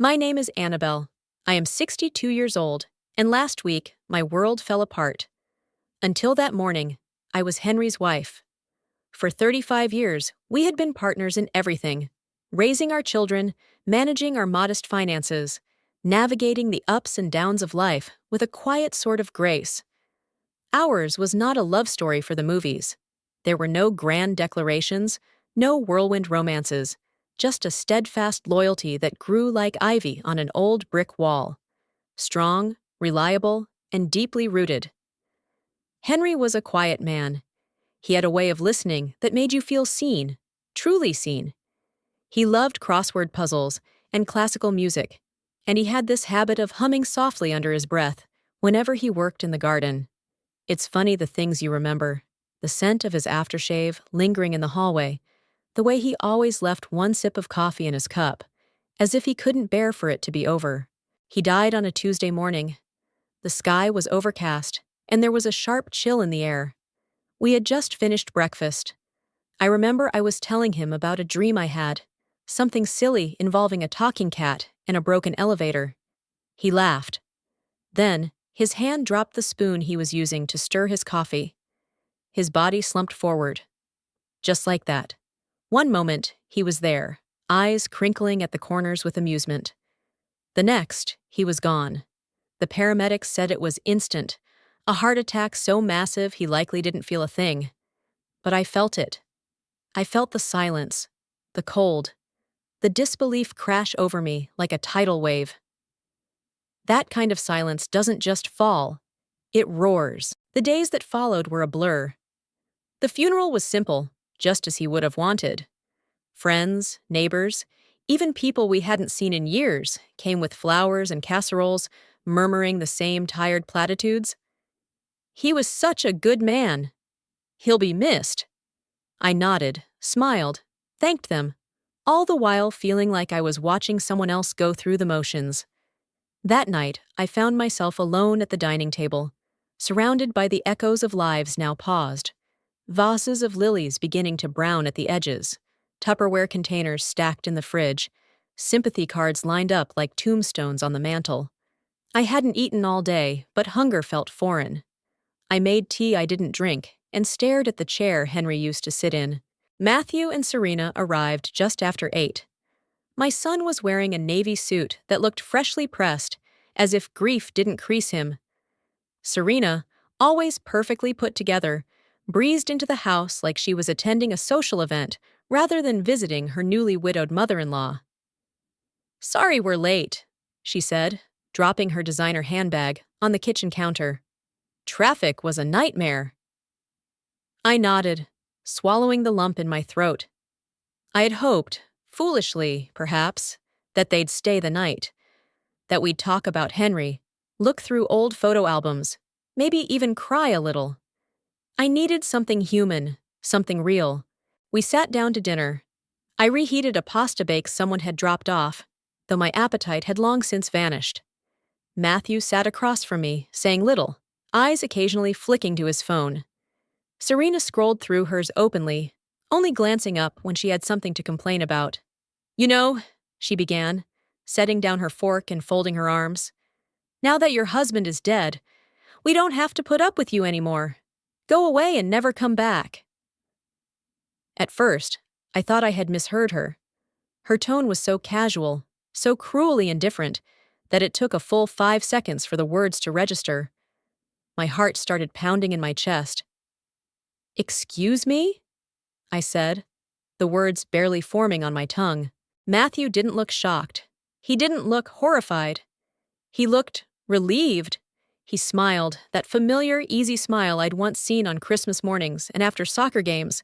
My name is Annabelle. I am 62 years old, and last week, my world fell apart. Until that morning, I was Henry's wife. For 35 years, we had been partners in everything, raising our children, managing our modest finances, navigating the ups and downs of life with a quiet sort of grace. Ours was not a love story for the movies. There were no grand declarations, no whirlwind romances, just a steadfast loyalty that grew like ivy on an old brick wall. Strong, reliable, and deeply rooted. Henry was a quiet man. He had a way of listening that made you feel seen, truly seen. He loved crossword puzzles and classical music, and he had this habit of humming softly under his breath whenever he worked in the garden. It's funny the things you remember. The scent of his aftershave lingering in the hallway, the way he always left one sip of coffee in his cup, as if he couldn't bear for it to be over. He died on a Tuesday morning. The sky was overcast, and there was a sharp chill in the air. We had just finished breakfast. I remember I was telling him about a dream I had, something silly involving a talking cat and a broken elevator. He laughed. Then, his hand dropped the spoon he was using to stir his coffee. His body slumped forward. Just like that. One moment, he was there, eyes crinkling at the corners with amusement. The next, he was gone. The paramedics said it was instant, a heart attack so massive he likely didn't feel a thing. But I felt it. I felt the silence, the cold, the disbelief crash over me like a tidal wave. That kind of silence doesn't just fall, it roars. The days that followed were a blur. The funeral was simple, just as he would have wanted. Friends, neighbors, even people we hadn't seen in years came with flowers and casseroles, murmuring the same tired platitudes. He was such a good man. He'll be missed. I nodded, smiled, thanked them, all the while feeling like I was watching someone else go through the motions. That night, I found myself alone at the dining table, surrounded by the echoes of lives now paused, vases of lilies beginning to brown at the edges, Tupperware containers stacked in the fridge, sympathy cards lined up like tombstones on the mantel. I hadn't eaten all day, but hunger felt foreign. I made tea I didn't drink and stared at the chair Henry used to sit in. Matthew and Serena arrived just after 8. My son was wearing a navy suit that looked freshly pressed, as if grief didn't crease him. Serena, always perfectly put together, breezed into the house like she was attending a social event rather than visiting her newly widowed mother-in-law. "Sorry we're late," she said, dropping her designer handbag on the kitchen counter. "Traffic was a nightmare." I nodded, swallowing the lump in my throat. I had hoped, foolishly, perhaps, that they'd stay the night, that we'd talk about Henry, look through old photo albums, maybe even cry a little. I needed something human, something real. We sat down to dinner. I reheated a pasta bake someone had dropped off, though my appetite had long since vanished. Matthew sat across from me, saying little, eyes occasionally flicking to his phone. Serena scrolled through hers openly, only glancing up when she had something to complain about. "You know," she began, setting down her fork and folding her arms, "now that your husband is dead, we don't have to put up with you anymore. Go away and never come back." At first, I thought I had misheard her. Her tone was so casual, so cruelly indifferent, that it took a full 5 seconds for the words to register. My heart started pounding in my chest. "Excuse me?" I said, the words barely forming on my tongue. Matthew didn't look shocked. He didn't look horrified. He looked relieved. He smiled, that familiar, easy smile I'd once seen on Christmas mornings and after soccer games,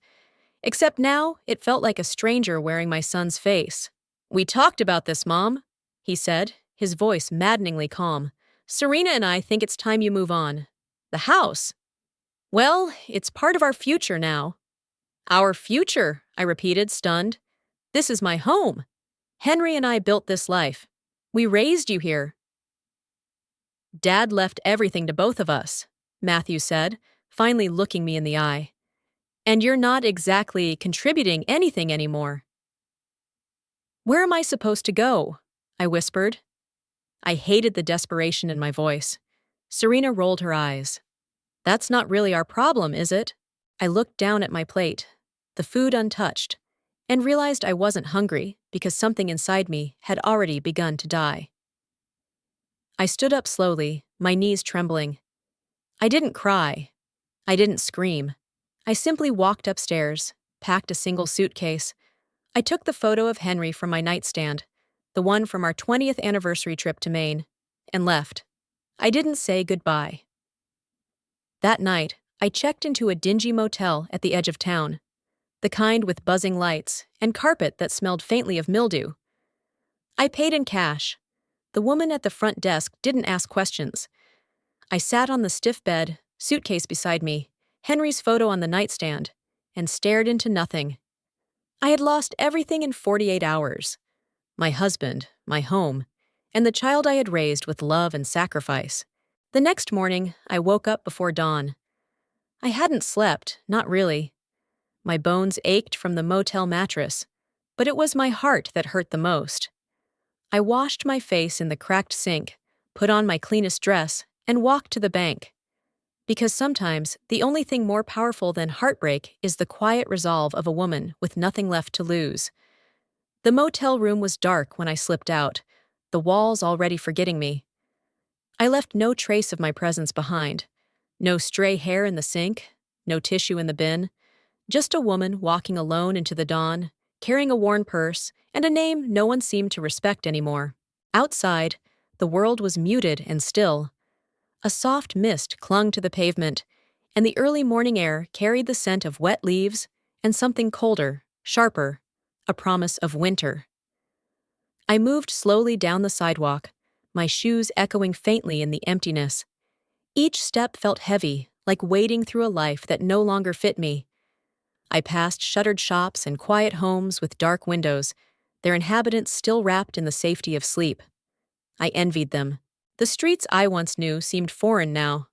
except now it felt like a stranger wearing my son's face. "We talked about this, Mom," he said, his voice maddeningly calm. "Serena and I think it's time you move on. The house? Well, it's part of our future now." "Our future," I repeated, stunned. "This is my home. Henry and I built this life. We raised you here." "Dad left everything to both of us," Matthew said, finally looking me in the eye. "And you're not exactly contributing anything anymore." "Where am I supposed to go?" I whispered. I hated the desperation in my voice. Serena rolled her eyes. That's not really our problem, is it? I looked down at my plate, the food untouched, and realized I wasn't hungry because something inside me had already begun to die. I stood up slowly, my knees trembling. I didn't cry. I didn't scream. I simply walked upstairs, packed a single suitcase. I took the photo of Henry from my nightstand, the one from our 20th anniversary trip to Maine, and left. I didn't say goodbye. That night, I checked into a dingy motel at the edge of town, the kind with buzzing lights and carpet that smelled faintly of mildew. I paid in cash. The woman at the front desk didn't ask questions. I sat on the stiff bed, suitcase beside me, Henry's photo on the nightstand, and stared into nothing. I had lost everything in 48 hours. My husband, my home, and the child I had raised with love and sacrifice. The next morning, I woke up before dawn. I hadn't slept, not really. My bones ached from the motel mattress, but it was my heart that hurt the most. I washed my face in the cracked sink, put on my cleanest dress, and walked to the bank. Because sometimes the only thing more powerful than heartbreak is the quiet resolve of a woman with nothing left to lose. The motel room was dark when I slipped out, the walls already forgetting me. I left no trace of my presence behind. No stray hair in the sink, no tissue in the bin. Just a woman walking alone into the dawn, carrying a worn purse, and a name no one seemed to respect anymore. Outside, the world was muted and still. A soft mist clung to the pavement, and the early morning air carried the scent of wet leaves and something colder, sharper, a promise of winter. I moved slowly down the sidewalk, my shoes echoing faintly in the emptiness. Each step felt heavy, like wading through a life that no longer fit me. I passed shuttered shops and quiet homes with dark windows, their inhabitants still wrapped in the safety of sleep. I envied them. The streets I once knew seemed foreign now.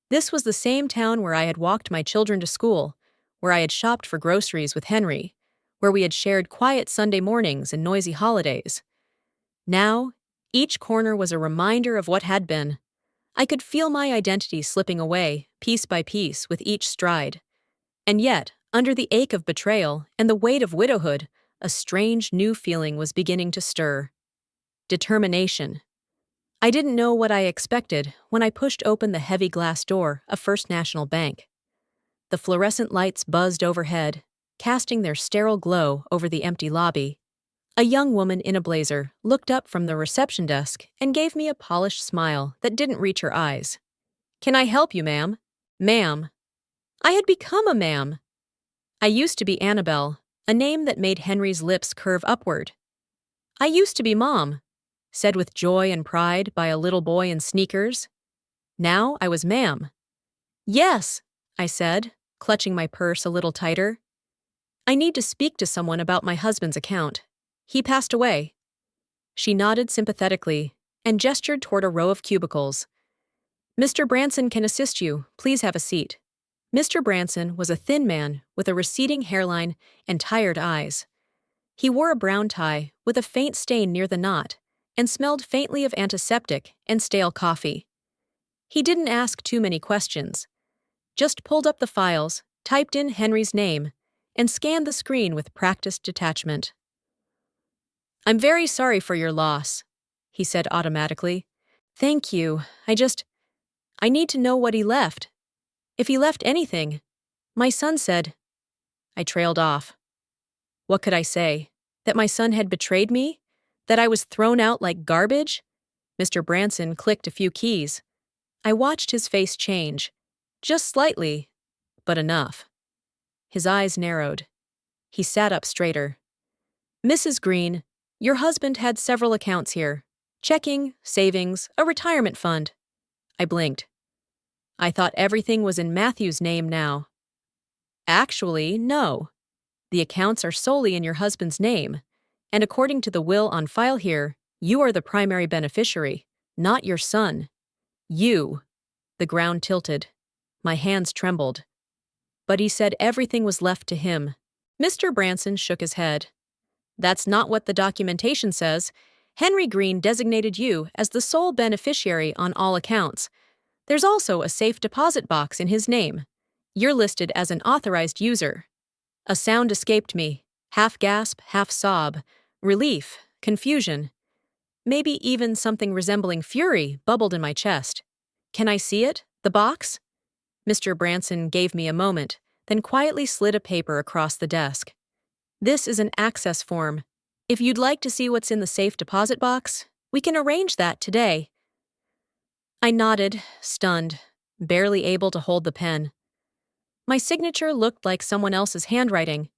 This was the same town where I had walked my children to school, where I had shopped for groceries with Henry, where we had shared quiet Sunday mornings and noisy holidays. Now, each corner was a reminder of what had been. I could feel my identity slipping away, piece by piece, with each stride. And yet, under the ache of betrayal and the weight of widowhood, a strange new feeling was beginning to stir. Determination. I didn't know what I expected when I pushed open the heavy glass door of First National Bank. The fluorescent lights buzzed overhead, casting their sterile glow over the empty lobby. A young woman in a blazer looked up from the reception desk and gave me a polished smile that didn't reach her eyes. "Can I help you, ma'am?" Ma'am. I had become a ma'am. I used to be Annabelle, a name that made Henry's lips curve upward. I used to be Mom, said with joy and pride by a little boy in sneakers. Now I was Ma'am. "Yes," I said, clutching my purse a little tighter. "I need to speak to someone about my husband's account. He passed away." She nodded sympathetically and gestured toward a row of cubicles. "Mr. Branson can assist you. Please have a seat." Mr. Branson was a thin man with a receding hairline and tired eyes. He wore a brown tie with a faint stain near the knot and smelled faintly of antiseptic and stale coffee. He didn't ask too many questions, just pulled up the files, typed in Henry's name, and scanned the screen with practiced detachment. "I'm very sorry for your loss," he said automatically. "Thank you. I need to know what he left. If he left anything. My son said—" I trailed off. What could I say? That my son had betrayed me? That I was thrown out like garbage? Mr. Branson clicked a few keys. I watched his face change. Just slightly, but enough. His eyes narrowed. He sat up straighter. "Mrs. Green, your husband had several accounts here. Checking, savings, a retirement fund." I blinked. I thought everything was in Matthew's name now. "Actually, no. The accounts are solely in your husband's name, and according to the will on file here, you are the primary beneficiary, not your son. You." The ground tilted. My hands trembled. But he said everything was left to him. Mr. Branson shook his head. "That's not what the documentation says, Henry Green designated you as the sole beneficiary on all accounts. There's also a safe deposit box in his name. You're listed as an authorized user. A sound escaped me, half gasp, half sob, relief, confusion. Maybe even something resembling fury bubbled in my chest. Can I see it? The box? Mr. Branson gave me a moment, then quietly slid a paper across the desk. This is an access form. If you'd like to see what's in the safe deposit box, we can arrange that today. I nodded, stunned, barely able to hold the pen. My signature looked like someone else's handwriting.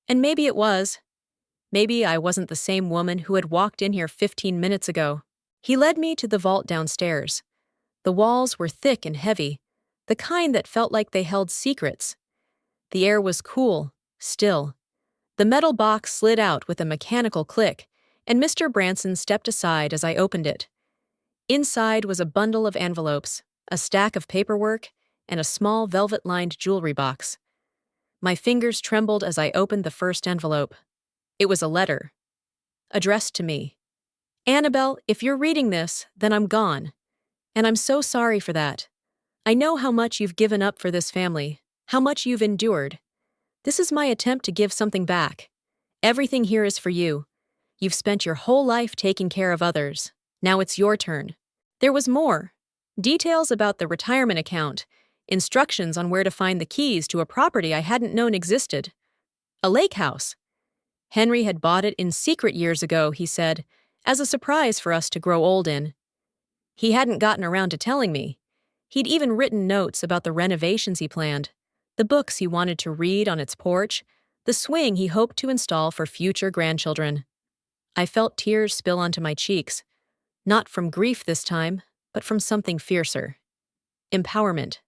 And maybe it was. Maybe I wasn't the same woman who had walked in here 15 minutes ago. He led me to the vault downstairs. The walls were thick and heavy, the kind that felt like they held secrets. The air was cool, still. The metal box slid out with a mechanical click, and Mr. Branson stepped aside as I opened it. Inside was a bundle of envelopes, a stack of paperwork, and a small velvet-lined jewelry box. My fingers trembled as I opened the first envelope. It was a letter, addressed to me. Annabelle, if you're reading this, then I'm gone. And I'm so sorry for that. I know how much you've given up for this family, how much you've endured. This is my attempt to give something back. Everything here is for you. You've spent your whole life taking care of others. Now it's your turn. There was more. Details about the retirement account, instructions on where to find the keys to a property I hadn't known existed. A lake house. Henry had bought it in secret years ago, he said, as a surprise for us to grow old in. He hadn't gotten around to telling me. He'd even written notes about the renovations he planned, the books he wanted to read on its porch, the swing he hoped to install for future grandchildren. I felt tears spill onto my cheeks, not from grief this time, but from something fiercer. Empowerment.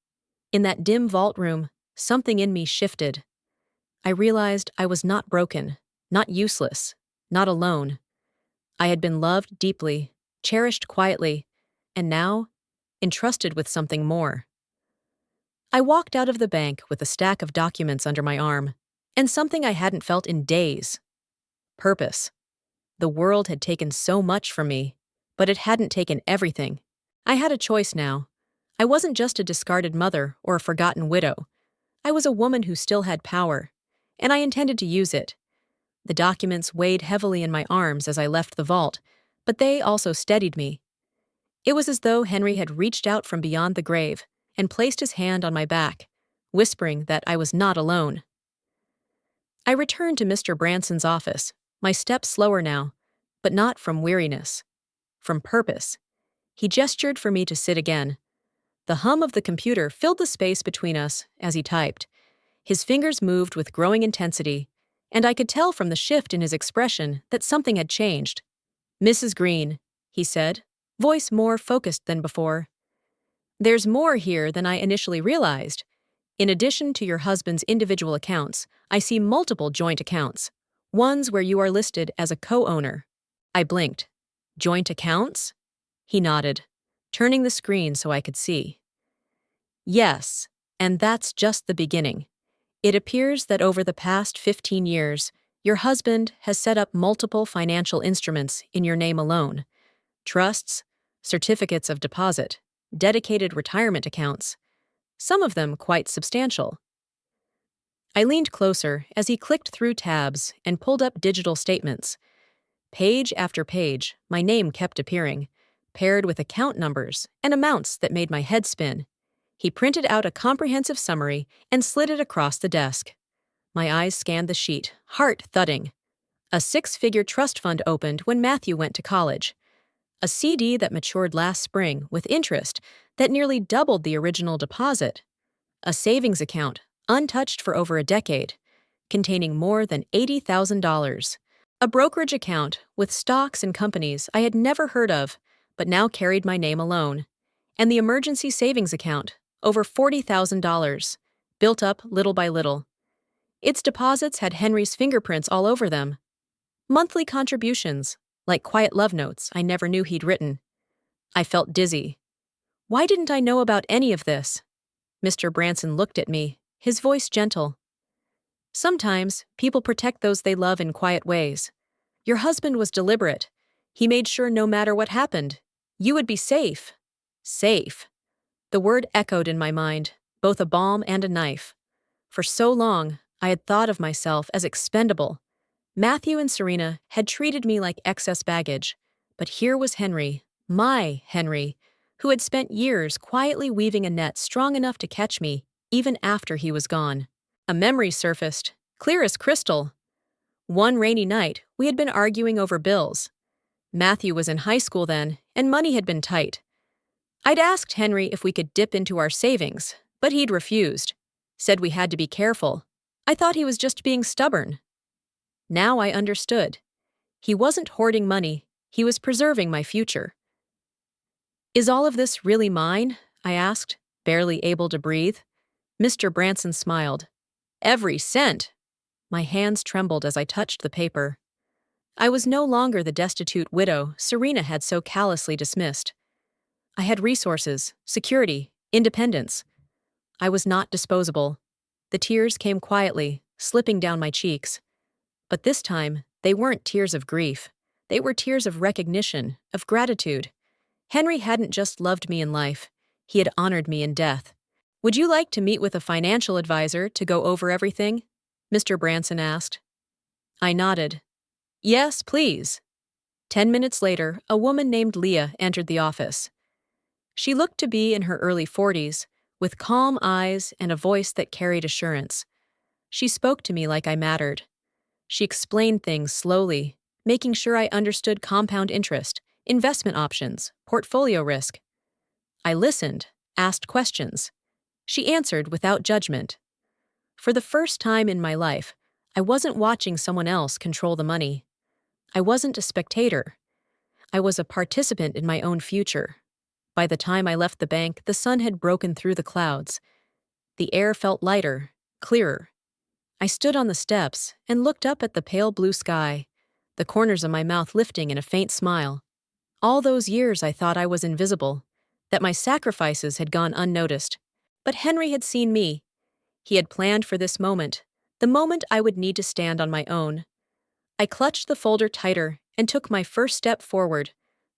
In that dim vault room, something in me shifted. I realized I was not broken, not useless, not alone. I had been loved deeply, cherished quietly, and now, entrusted with something more. I walked out of the bank with a stack of documents under my arm, and something I hadn't felt in days. Purpose. The world had taken so much from me, but it hadn't taken everything. I had a choice now. I wasn't just a discarded mother or a forgotten widow. I was a woman who still had power, and I intended to use it. The documents weighed heavily in my arms as I left the vault, but they also steadied me. It was as though Henry had reached out from beyond the grave and placed his hand on my back, whispering that I was not alone. I returned to Mr. Branson's office, my steps slower now, but not from weariness, from purpose. He gestured for me to sit again. The hum of the computer filled the space between us as he typed. His fingers moved with growing intensity, and I could tell from the shift in his expression that something had changed. Mrs. Green, he said, voice more focused than before. There's more here than I initially realized. In addition to your husband's individual accounts, I see multiple joint accounts, ones where you are listed as a co-owner. I blinked. Joint accounts? He nodded, turning the screen so I could see. Yes, and that's just the beginning. It appears that over the past 15 years, your husband has set up multiple financial instruments in your name alone. Trusts, certificates of deposit, dedicated retirement accounts, some of them quite substantial. I leaned closer as he clicked through tabs and pulled up digital statements. Page after page, my name kept appearing, paired with account numbers and amounts that made my head spin. He printed out a comprehensive summary and slid it across the desk. My eyes scanned the sheet, heart thudding. A 6-figure trust fund opened when Matthew went to college. A CD that matured last spring with interest that nearly doubled the original deposit. A savings account, untouched for over a decade, containing more than $80,000. A brokerage account with stocks and companies I had never heard of, but now carried my name alone. And the emergency savings account, over $40,000, built up little by little. Its deposits had Henry's fingerprints all over them. Monthly contributions, like quiet love notes I never knew he'd written. I felt dizzy. Why didn't I know about any of this? Mr. Branson looked at me, his voice gentle. Sometimes people protect those they love in quiet ways. Your husband was deliberate. He made sure no matter what happened, you would be safe. Safe. The word echoed in my mind, both a balm and a knife. For so long, I had thought of myself as expendable. Matthew and Serena had treated me like excess baggage, but here was Henry, my Henry, who had spent years quietly weaving a net strong enough to catch me, even after he was gone. A memory surfaced, clear as crystal. One rainy night, we had been arguing over bills. Matthew was in high school then, and money had been tight. I'd asked Henry if we could dip into our savings, but he'd refused. Said we had to be careful. I thought he was just being stubborn. Now I understood. He wasn't hoarding money, he was preserving my future. Is all of this really mine? I asked, barely able to breathe. Mr. Branson smiled. Every cent! My hands trembled as I touched the paper. I was no longer the destitute widow Serena had so callously dismissed. I had resources, security, independence. I was not disposable. The tears came quietly, slipping down my cheeks. But this time, they weren't tears of grief. They were tears of recognition, of gratitude. Henry hadn't just loved me in life, he had honored me in death. Would you like to meet with a financial advisor to go over everything? Mr. Branson asked. I nodded. Yes, please. 10 minutes later, a woman named Leah entered the office. She looked to be in her early 40s, with calm eyes and a voice that carried assurance. She spoke to me like I mattered. She explained things slowly, making sure I understood compound interest, investment options, portfolio risk. I listened, asked questions. She answered without judgment. For the first time in my life, I wasn't watching someone else control the money. I wasn't a spectator. I was a participant in my own future. By the time I left the bank, the sun had broken through the clouds. The air felt lighter, clearer. I stood on the steps and looked up at the pale blue sky, the corners of my mouth lifting in a faint smile. All those years I thought I was invisible, that my sacrifices had gone unnoticed. But Henry had seen me. He had planned for this moment, the moment I would need to stand on my own. I clutched the folder tighter and took my first step forward,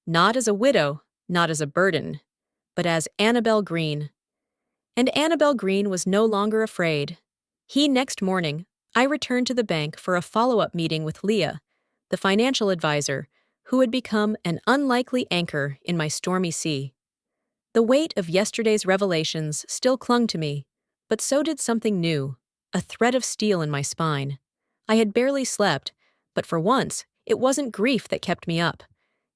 not as a widow, not as a burden, but as Annabelle Green. And Annabelle Green was no longer afraid. Next morning, I returned to the bank for a follow-up meeting with Leah, the financial advisor, who had become an unlikely anchor in my stormy sea. The weight of yesterday's revelations still clung to me, but so did something new, a thread of steel in my spine. I had barely slept, but for once, it wasn't grief that kept me up.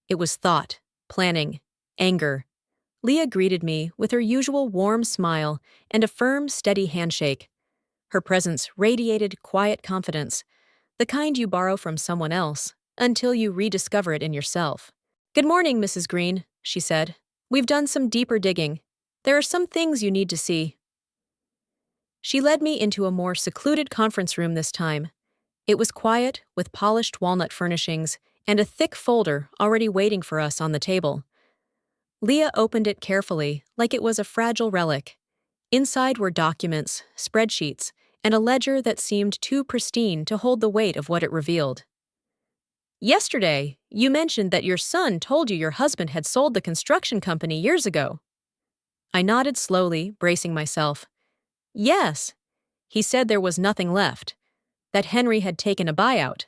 It was thought, planning, anger. Leah greeted me with her usual warm smile and a firm, steady handshake. Her presence radiated quiet confidence, the kind you borrow from someone else until you rediscover it in yourself. Good morning, Mrs. Green, she said. We've done some deeper digging. There are some things you need to see. She led me into a more secluded conference room this time. It was quiet, with polished walnut furnishings and a thick folder already waiting for us on the table. Leah opened it carefully, like it was a fragile relic. Inside were documents, spreadsheets, and a ledger that seemed too pristine to hold the weight of what it revealed. Yesterday, you mentioned that your son told you your husband had sold the construction company years ago. I nodded slowly, bracing myself. Yes. He said there was nothing left, that Henry had taken a buyout.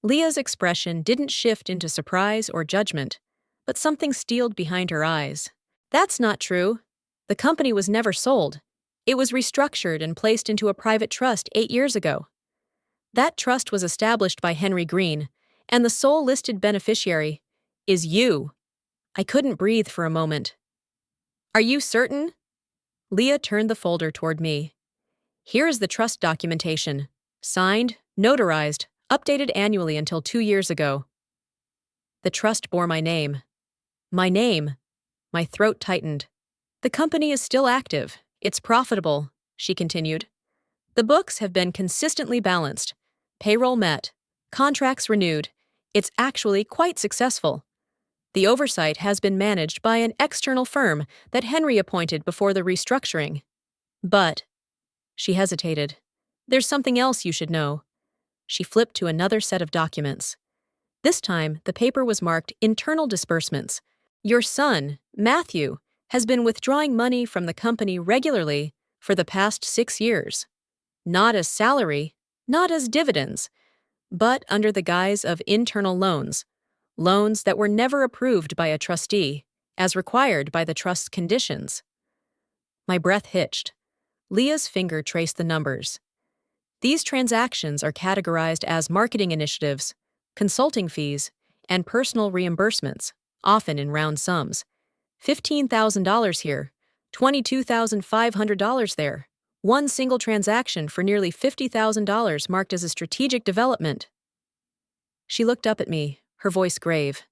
Leah's expression didn't shift into surprise or judgment, but something steeled behind her eyes. That's not true. The company was never sold. It was restructured and placed into a private trust 8 years ago. That trust was established by Henry Green, and the sole listed beneficiary is you. I couldn't breathe for a moment. Are you certain? Leah turned the folder toward me. Here is the trust documentation. Signed, notarized, updated annually until 2 years ago. The trust bore my name. My name. My throat tightened. The company is still active. It's profitable, she continued. The books have been consistently balanced. Payroll met. Contracts renewed. It's actually quite successful. The oversight has been managed by an external firm that Henry appointed before the restructuring. But, she hesitated, there's something else you should know. She flipped to another set of documents. This time, the paper was marked Internal Disbursements. Your son, Matthew, has been withdrawing money from the company regularly for the past 6 years. Not as salary, not as dividends, but under the guise of internal loans. Loans that were never approved by a trustee, as required by the trust's conditions. My breath hitched. Leah's finger traced the numbers. These transactions are categorized as marketing initiatives, consulting fees, and personal reimbursements, often in round sums. $15,000 here, $22,500 there. One single transaction for nearly $50,000 marked as a strategic development. She looked up at me, her voice grave.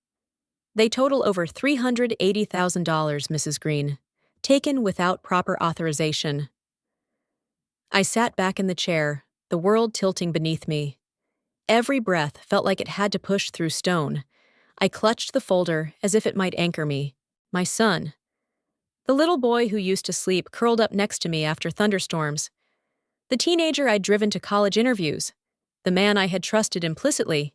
They total over $380,000, Mrs. Green, taken without proper authorization. I sat back in the chair, the world tilting beneath me. Every breath felt like it had to push through stone. I clutched the folder as if it might anchor me. My son. The little boy who used to sleep curled up next to me after thunderstorms. The teenager I'd driven to college interviews. The man I had trusted implicitly.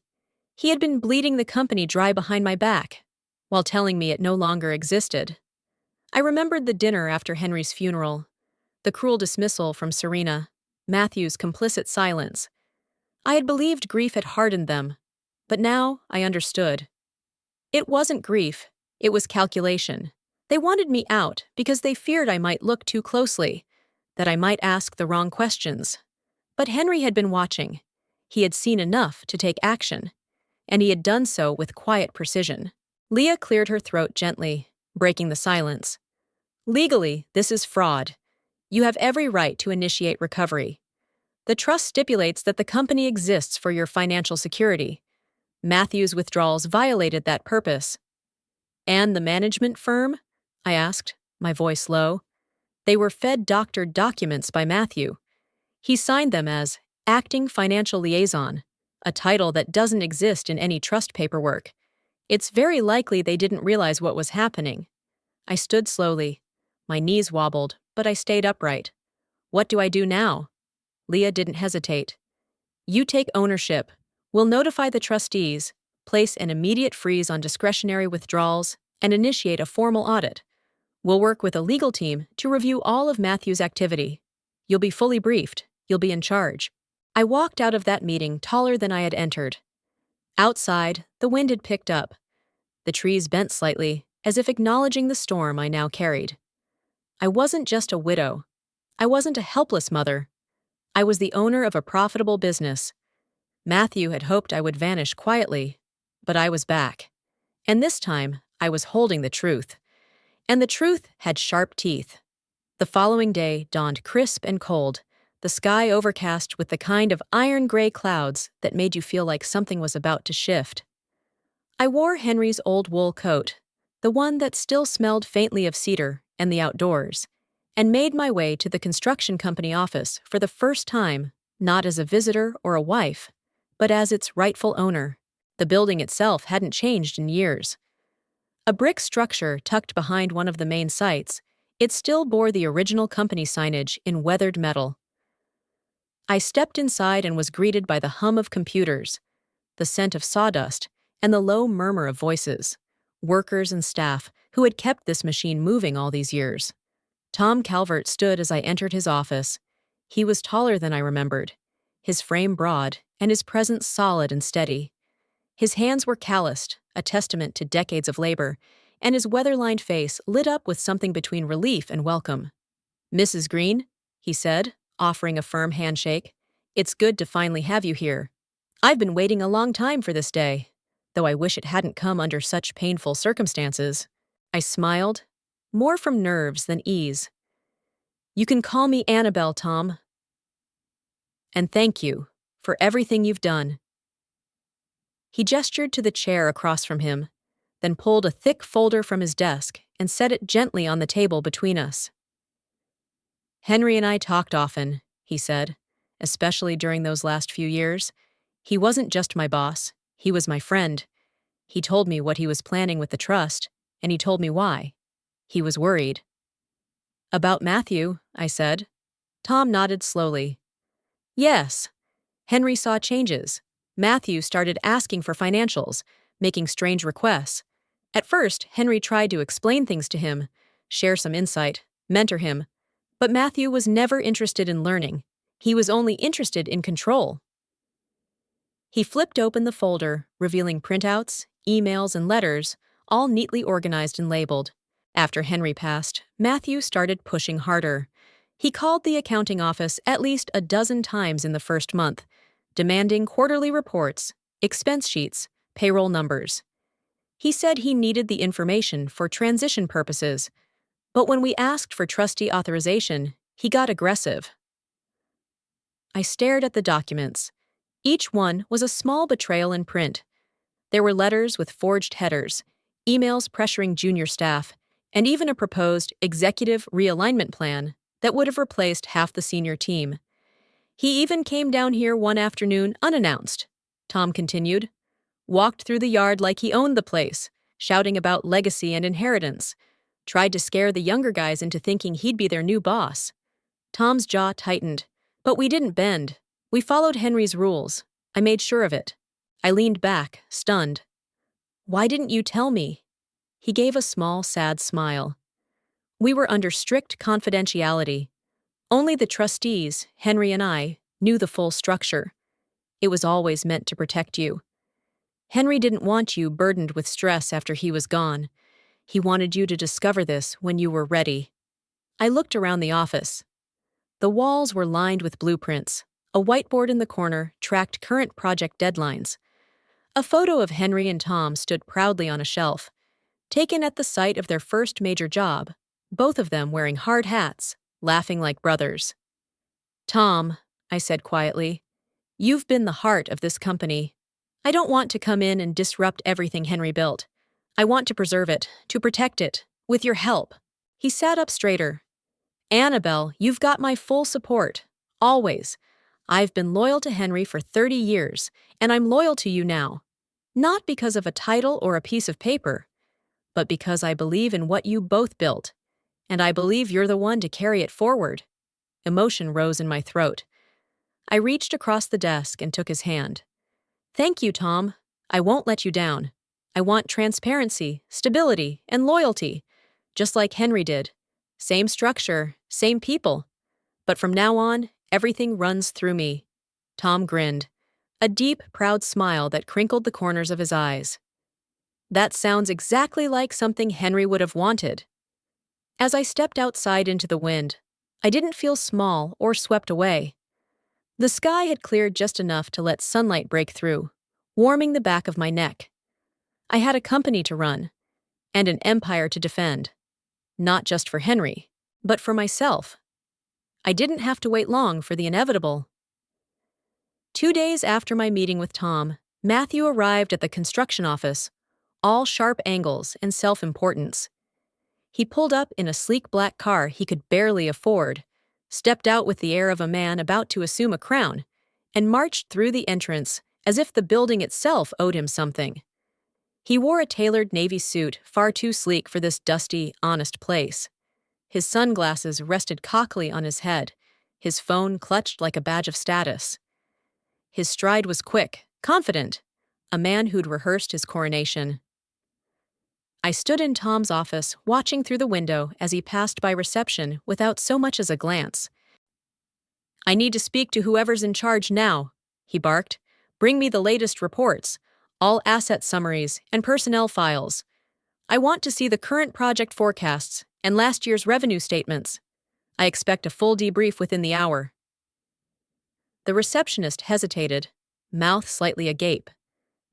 He had been bleeding the company dry behind my back, while telling me it no longer existed. I remembered the dinner after Henry's funeral, the cruel dismissal from Serena, Matthew's complicit silence. I had believed grief had hardened them, but now I understood. It wasn't grief, it was calculation. They wanted me out because they feared I might look too closely, that I might ask the wrong questions. But Henry had been watching. He had seen enough to take action, and he had done so with quiet precision. Leah cleared her throat gently, breaking the silence. Legally, this is fraud. You have every right to initiate recovery. The trust stipulates that the company exists for your financial security. Matthew's withdrawals violated that purpose. And the management firm? I asked, my voice low. They were fed doctored documents by Matthew. He signed them as Acting Financial Liaison, a title that doesn't exist in any trust paperwork. It's very likely they didn't realize what was happening. I stood slowly. My knees wobbled, but I stayed upright. What do I do now? Leah didn't hesitate. You take ownership. We'll notify the trustees, place an immediate freeze on discretionary withdrawals, and initiate a formal audit. We'll work with a legal team to review all of Matthew's activity. You'll be fully briefed. You'll be in charge. I walked out of that meeting taller than I had entered. Outside, the wind had picked up. The trees bent slightly, as if acknowledging the storm I now carried. I wasn't just a widow. I wasn't a helpless mother. I was the owner of a profitable business. Matthew had hoped I would vanish quietly, but I was back. And this time, I was holding the truth. And the truth had sharp teeth. The following day dawned crisp and cold, the sky overcast with the kind of iron-gray clouds that made you feel like something was about to shift. I wore Henry's old wool coat, the one that still smelled faintly of cedar and the outdoors, and made my way to the construction company office for the first time, not as a visitor or a wife, but as its rightful owner. The building itself hadn't changed in years. A brick structure tucked behind one of the main sites, it still bore the original company signage in weathered metal. I stepped inside and was greeted by the hum of computers, the scent of sawdust, and the low murmur of voices, workers and staff who had kept this machine moving all these years. Tom Calvert stood as I entered his office. He was taller than I remembered, his frame broad, and his presence solid and steady. His hands were calloused, a testament to decades of labor, and his weather-lined face lit up with something between relief and welcome. Mrs. Green, he said, offering a firm handshake, it's good to finally have you here. I've been waiting a long time for this day, though I wish it hadn't come under such painful circumstances. I smiled, more from nerves than ease. You can call me Annabelle, Tom. And thank you for everything you've done. He gestured to the chair across from him, then pulled a thick folder from his desk and set it gently on the table between us. Henry and I talked often, he said, especially during those last few years. He wasn't just my boss, he was my friend. He told me what he was planning with the trust, and he told me why. He was worried. About Matthew, I said. Tom nodded slowly. Yes. Henry saw changes. Matthew started asking for financials, making strange requests. At first, Henry tried to explain things to him, share some insight, mentor him. But Matthew was never interested in learning. He was only interested in control. He flipped open the folder, revealing printouts, emails, and letters, all neatly organized and labeled. After Henry passed, Matthew started pushing harder. He called the accounting office at least a dozen times in the first month, demanding quarterly reports, expense sheets, payroll numbers. He said he needed the information for transition purposes, but when we asked for trustee authorization, he got aggressive. I stared at the documents. Each one was a small betrayal in print. There were letters with forged headers, emails pressuring junior staff, and even a proposed executive realignment plan that would have replaced half the senior team. He even came down here one afternoon unannounced, Tom continued. Walked through the yard like he owned the place, shouting about legacy and inheritance. Tried to scare the younger guys into thinking he'd be their new boss. Tom's jaw tightened, but we didn't bend. We followed Henry's rules. I made sure of it. I leaned back, stunned. Why didn't you tell me? He gave a small, sad smile. We were under strict confidentiality. Only the trustees, Henry and I, knew the full structure. It was always meant to protect you. Henry didn't want you burdened with stress after he was gone. He wanted you to discover this when you were ready. I looked around the office. The walls were lined with blueprints. A whiteboard in the corner tracked current project deadlines. A photo of Henry and Tom stood proudly on a shelf, taken at the site of their first major job, both of them wearing hard hats, laughing like brothers. Tom, I said quietly, you've been the heart of this company. I don't want to come in and disrupt everything Henry built. I want to preserve it, to protect it, with your help. He sat up straighter. Annabelle, you've got my full support. Always. I've been loyal to Henry for 30 years, and I'm loyal to you now. Not because of a title or a piece of paper, but because I believe in what you both built, and I believe you're the one to carry it forward. Emotion rose in my throat. I reached across the desk and took his hand. Thank you, Tom. I won't let you down. I want transparency, stability, and loyalty, just like Henry did. Same structure, same people. But from now on, everything runs through me. Tom grinned, a deep, proud smile that crinkled the corners of his eyes. That sounds exactly like something Henry would have wanted. As I stepped outside into the wind, I didn't feel small or swept away. The sky had cleared just enough to let sunlight break through, warming the back of my neck. I had a company to run, and an empire to defend. Not just for Henry, but for myself. I didn't have to wait long for the inevitable. 2 days after my meeting with Tom, Matthew arrived at the construction office, all sharp angles and self-importance. He pulled up in a sleek black car he could barely afford, stepped out with the air of a man about to assume a crown, and marched through the entrance as if the building itself owed him something. He wore a tailored navy suit far too sleek for this dusty, honest place. His sunglasses rested cockily on his head, his phone clutched like a badge of status. His stride was quick, confident, a man who'd rehearsed his coronation. I stood in Tom's office, watching through the window as he passed by reception without so much as a glance. I need to speak to whoever's in charge now, he barked. Bring me the latest reports, all asset summaries and personnel files. I want to see the current project forecasts and last year's revenue statements. I expect a full debrief within the hour. The receptionist hesitated, mouth slightly agape.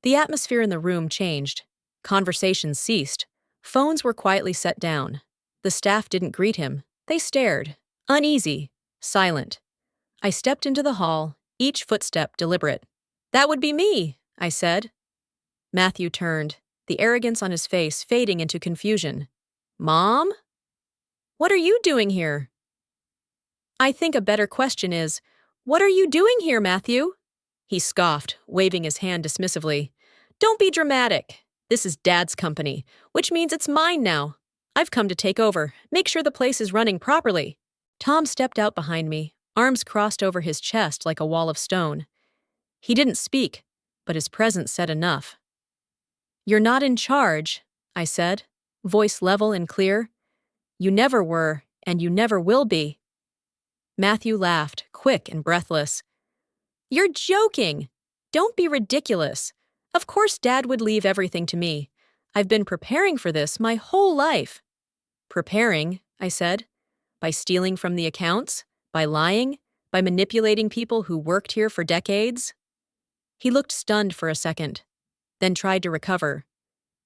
The atmosphere in the room changed. Conversations ceased. Phones were quietly set down. The staff didn't greet him. They stared, uneasy, silent. I stepped into the hall, each footstep deliberate. That would be me, I said. Matthew turned, the arrogance on his face fading into confusion. Mom? What are you doing here? I think a better question is, what are you doing here, Matthew? He scoffed, waving his hand dismissively. Don't be dramatic. This is Dad's company, which means it's mine now. I've come to take over, make sure the place is running properly. Tom stepped out behind me, arms crossed over his chest like a wall of stone. He didn't speak, but his presence said enough. "You're not in charge," I said, voice level and clear. "You never were, and you never will be." Matthew laughed, quick and breathless. "You're joking! Don't be ridiculous. Of course Dad would leave everything to me. I've been preparing for this my whole life." "Preparing," I said. "By stealing from the accounts? By lying? By manipulating people who worked here for decades?" He looked stunned for a second, then tried to recover.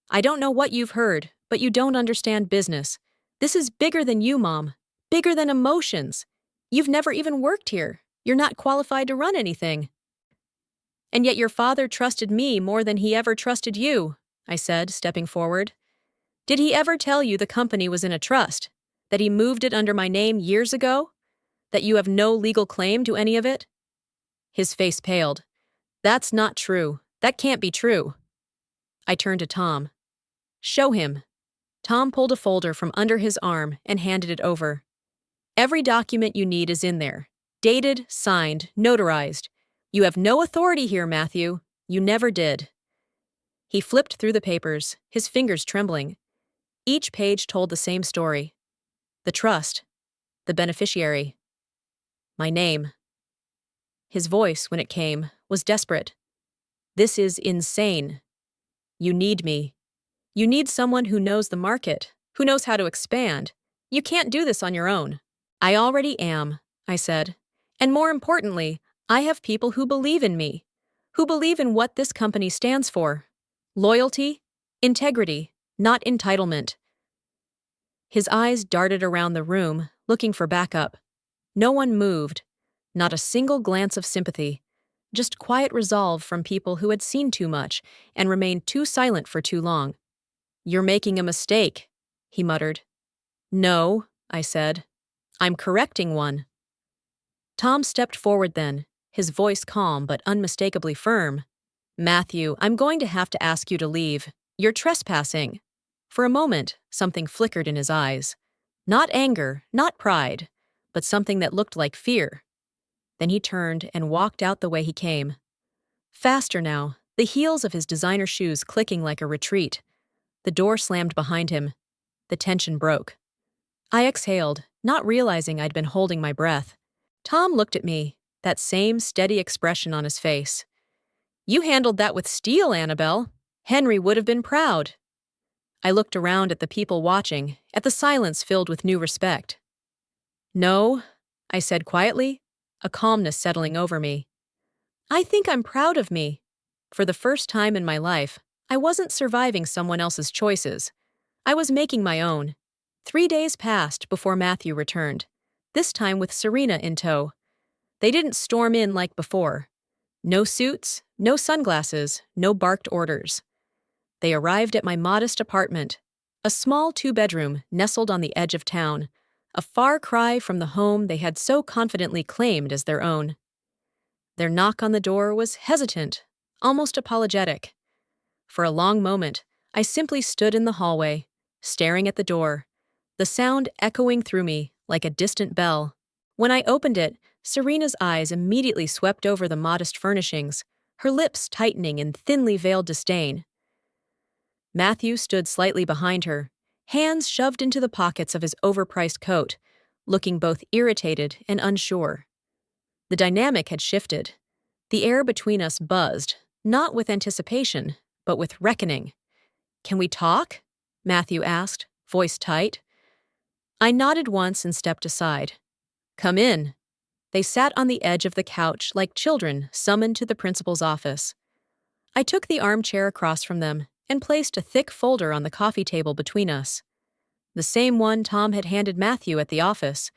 "I don't know what you've heard, but you don't understand business. This is bigger than you, Mom. Bigger than emotions. You've never even worked here. You're not qualified to run anything." "And yet your father trusted me more than he ever trusted you," I said, stepping forward. "Did he ever tell you the company was in a trust? That he moved it under my name years ago? That you have no legal claim to any of it?" His face paled. "That's not true. That can't be true." I turned to Tom. "Show him." Tom pulled a folder from under his arm and handed it over. "Every document you need is in there. Dated, signed, notarized. You have no authority here, Matthew. You never did." He flipped through the papers, his fingers trembling. Each page told the same story. The trust. The beneficiary. My name. His voice, when it came, was desperate. "This is insane. You need me. You need someone who knows the market, who knows how to expand. You can't do this on your own." "I already am," I said. "And more importantly, I have people who believe in me, who believe in what this company stands for. Loyalty, integrity, not entitlement." His eyes darted around the room, looking for backup. No one moved, not a single glance of sympathy, just quiet resolve from people who had seen too much and remained too silent for too long. "You're making a mistake," he muttered. "No," I said. "I'm correcting one." Tom stepped forward then, his voice calm but unmistakably firm. "Matthew, I'm going to have to ask you to leave. You're trespassing." For a moment, something flickered in his eyes. Not anger, not pride, but something that looked like fear. Then he turned and walked out the way he came. Faster now, the heels of his designer shoes clicking like a retreat. The door slammed behind him. The tension broke. I exhaled, not realizing I'd been holding my breath. Tom looked at me, that same steady expression on his face. "You handled that with steel, Annabelle. Henry would have been proud." I looked around at the people watching, at the silence filled with new respect. "No," I said quietly, a calmness settling over me. "I think I'm proud of me. For the first time in my life, I wasn't surviving someone else's choices. I was making my own." 3 days passed before Matthew returned, this time with Serena in tow. They didn't storm in like before. No suits, no sunglasses, no barked orders. They arrived at my modest apartment, a small 2-bedroom nestled on the edge of town, a far cry from the home they had so confidently claimed as their own. Their knock on the door was hesitant, almost apologetic. For a long moment, I simply stood in the hallway, staring at the door, the sound echoing through me like a distant bell. When I opened it, Serena's eyes immediately swept over the modest furnishings, her lips tightening in thinly veiled disdain. Matthew stood slightly behind her, hands shoved into the pockets of his overpriced coat, looking both irritated and unsure. The dynamic had shifted. The air between us buzzed, not with anticipation, but with reckoning. "Can we talk?" Matthew asked, voice tight. I nodded once and stepped aside. "Come in." They sat on the edge of the couch like children summoned to the principal's office. I took the armchair across from them and placed a thick folder on the coffee table between us. The same one Tom had handed Matthew at the office,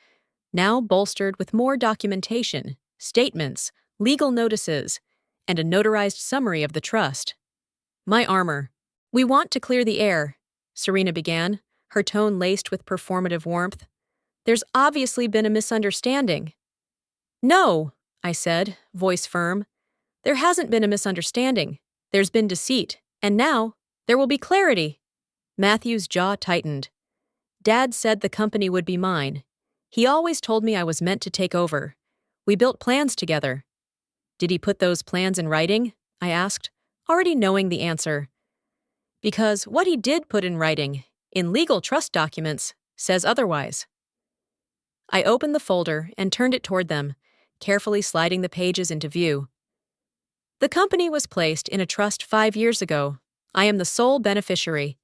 now bolstered with more documentation, statements, legal notices, and a notarized summary of the trust. "My armor. We want to clear the air," Serena began, her tone laced with performative warmth. "There's obviously been a misunderstanding." "No," I said, voice firm. "There hasn't been a misunderstanding. There's been deceit, and now there will be clarity." Matthew's jaw tightened. "Dad said the company would be mine. He always told me I was meant to take over. We built plans together." "Did he put those plans in writing?" I asked, already knowing the answer. Because what he did put in writing, in legal trust documents, says otherwise. I opened the folder and turned it toward them, carefully sliding the pages into view. The company was placed in a trust 5 years ago. I am the sole beneficiary.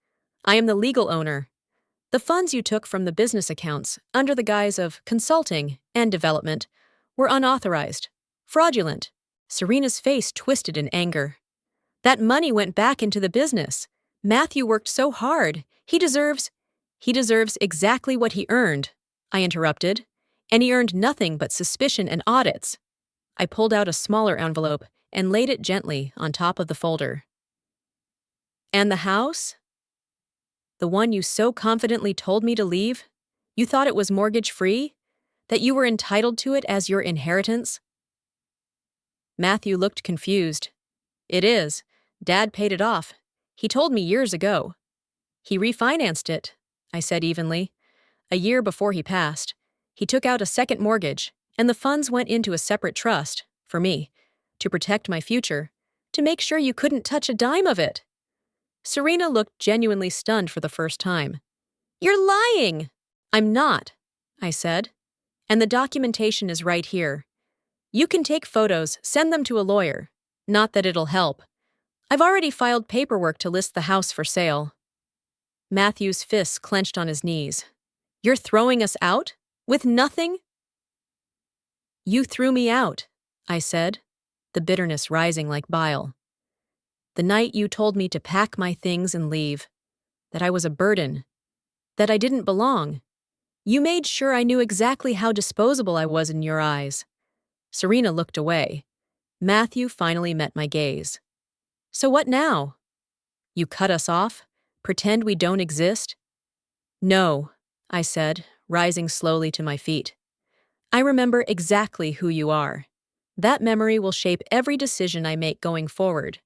I am the legal owner. The funds you took from the business accounts, under the guise of consulting and development, were unauthorized, fraudulent. Serena's face twisted in anger. That money went back into the business. Matthew worked so hard. He deserves exactly what he earned, I interrupted. And he earned nothing but suspicion and audits. I pulled out a smaller envelope and laid it gently on top of the folder. And the house? The one you so confidently told me to leave? You thought it was mortgage-free? That you were entitled to it as your inheritance? Matthew looked confused. It is. Dad paid it off. He told me years ago. He refinanced it, I said evenly. A year before he passed, he took out a second mortgage, and the funds went into a separate trust, for me, to protect my future, to make sure you couldn't touch a dime of it. Serena looked genuinely stunned for the first time. You're lying! I'm not, I said. And the documentation is right here. You can take photos, send them to a lawyer. Not that it'll help. I've already filed paperwork to list the house for sale. Matthew's fists clenched on his knees. You're throwing us out? With nothing? You threw me out, I said, the bitterness rising like bile. The night you told me to pack my things and leave, that I was a burden, that I didn't belong. You made sure I knew exactly how disposable I was in your eyes. Serena looked away. Matthew finally met my gaze. So what now? You cut us off? Pretend we don't exist? No, I said, rising slowly to my feet. I remember exactly who you are. That memory will shape every decision I make going forward.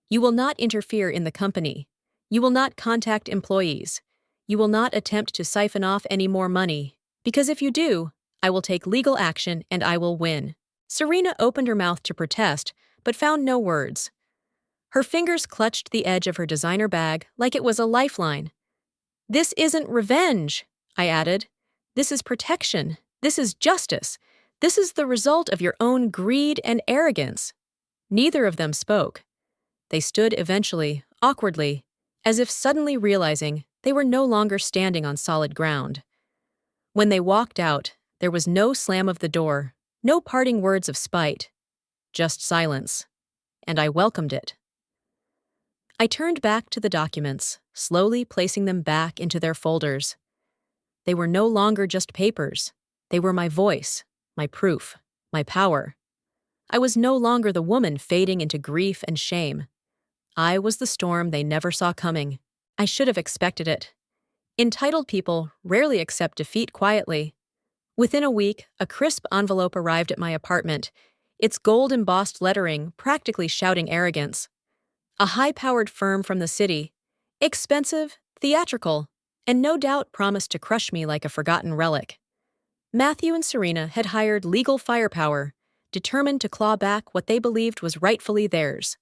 You will not interfere in the company. You will not contact employees. You will not attempt to siphon off any more money, because if you do, I will take legal action and I will win. Serena opened her mouth to protest, but found no words. Her fingers clutched the edge of her designer bag like it was a lifeline. This isn't revenge, I added. This is protection. This is justice. This is the result of your own greed and arrogance. Neither of them spoke. They stood eventually, awkwardly, as if suddenly realizing they were no longer standing on solid ground. When they walked out, there was no slam of the door, no parting words of spite, just silence, and I welcomed it. I turned back to the documents, slowly placing them back into their folders. They were no longer just papers. They were my voice, my proof, my power. I was no longer the woman fading into grief and shame. I was the storm they never saw coming. I should have expected it. Entitled people rarely accept defeat quietly. Within a week, a crisp envelope arrived at my apartment, its gold-embossed lettering practically shouting arrogance. A high-powered firm from the city, expensive, theatrical, and no doubt promised to crush me like a forgotten relic. Matthew and Serena had hired legal firepower, determined to claw back what they believed was rightfully theirs.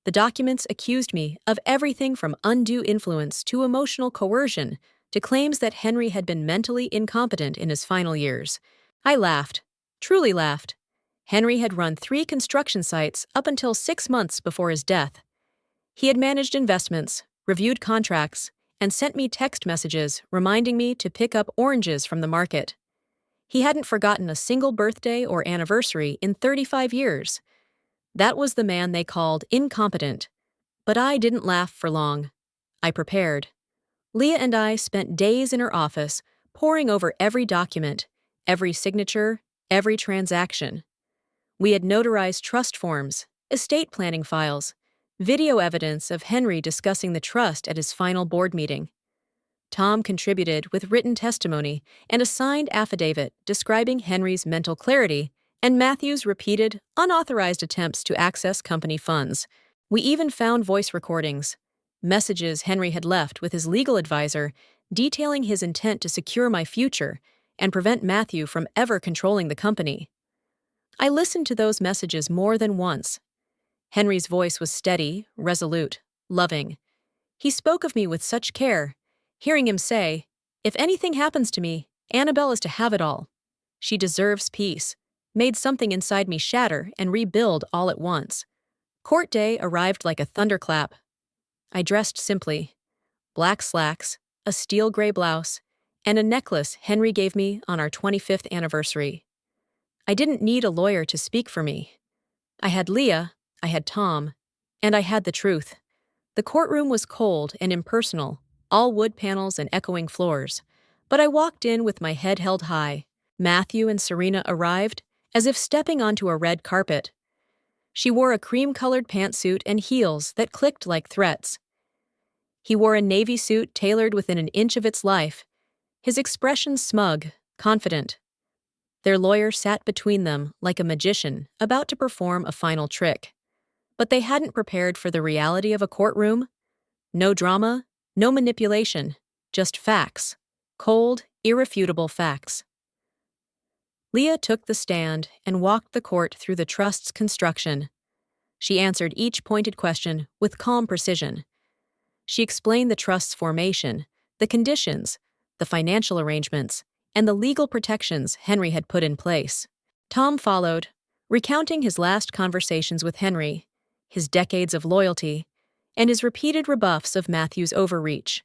The documents accused me of everything from undue influence to emotional coercion to claims that Henry had been mentally incompetent in his final years. I laughed, truly laughed. Henry had run 3 construction sites up until 6 months before his death. He had managed investments, reviewed contracts, and sent me text messages reminding me to pick up oranges from the market. He hadn't forgotten a single birthday or anniversary in 35 years. That was the man they called incompetent. But I didn't laugh for long. I prepared. Leah and I spent days in her office, poring over every document, every signature, every transaction. We had notarized trust forms, estate planning files, video evidence of Henry discussing the trust at his final board meeting. Tom contributed with written testimony and a signed affidavit describing Henry's mental clarity and Matthew's repeated, unauthorized attempts to access company funds. We even found voice recordings, messages Henry had left with his legal advisor detailing his intent to secure my future and prevent Matthew from ever controlling the company. I listened to those messages more than once. Henry's voice was steady, resolute, loving. He spoke of me with such care, hearing him say, "If anything happens to me, Annabelle is to have it all. She deserves peace," made something inside me shatter and rebuild all at once. Court day arrived like a thunderclap. I dressed simply: black slacks, a steel gray blouse, and a necklace Henry gave me on our 25th anniversary. I didn't need a lawyer to speak for me. I had Leah, I had Tom, and I had the truth. The courtroom was cold and impersonal, all wood panels and echoing floors. But I walked in with my head held high. Matthew and Serena arrived, as if stepping onto a red carpet. She wore a cream-colored pantsuit and heels that clicked like threats. He wore a navy suit tailored within an inch of its life, his expression smug, confident. Their lawyer sat between them like a magician about to perform a final trick. But they hadn't prepared for the reality of a courtroom. No drama, no manipulation, just facts. Cold, irrefutable facts. Leah took the stand and walked the court through the trust's construction. She answered each pointed question with calm precision. She explained the trust's formation, the conditions, the financial arrangements, and the legal protections Henry had put in place. Tom followed, recounting his last conversations with Henry, his decades of loyalty, and his repeated rebuffs of Matthew's overreach.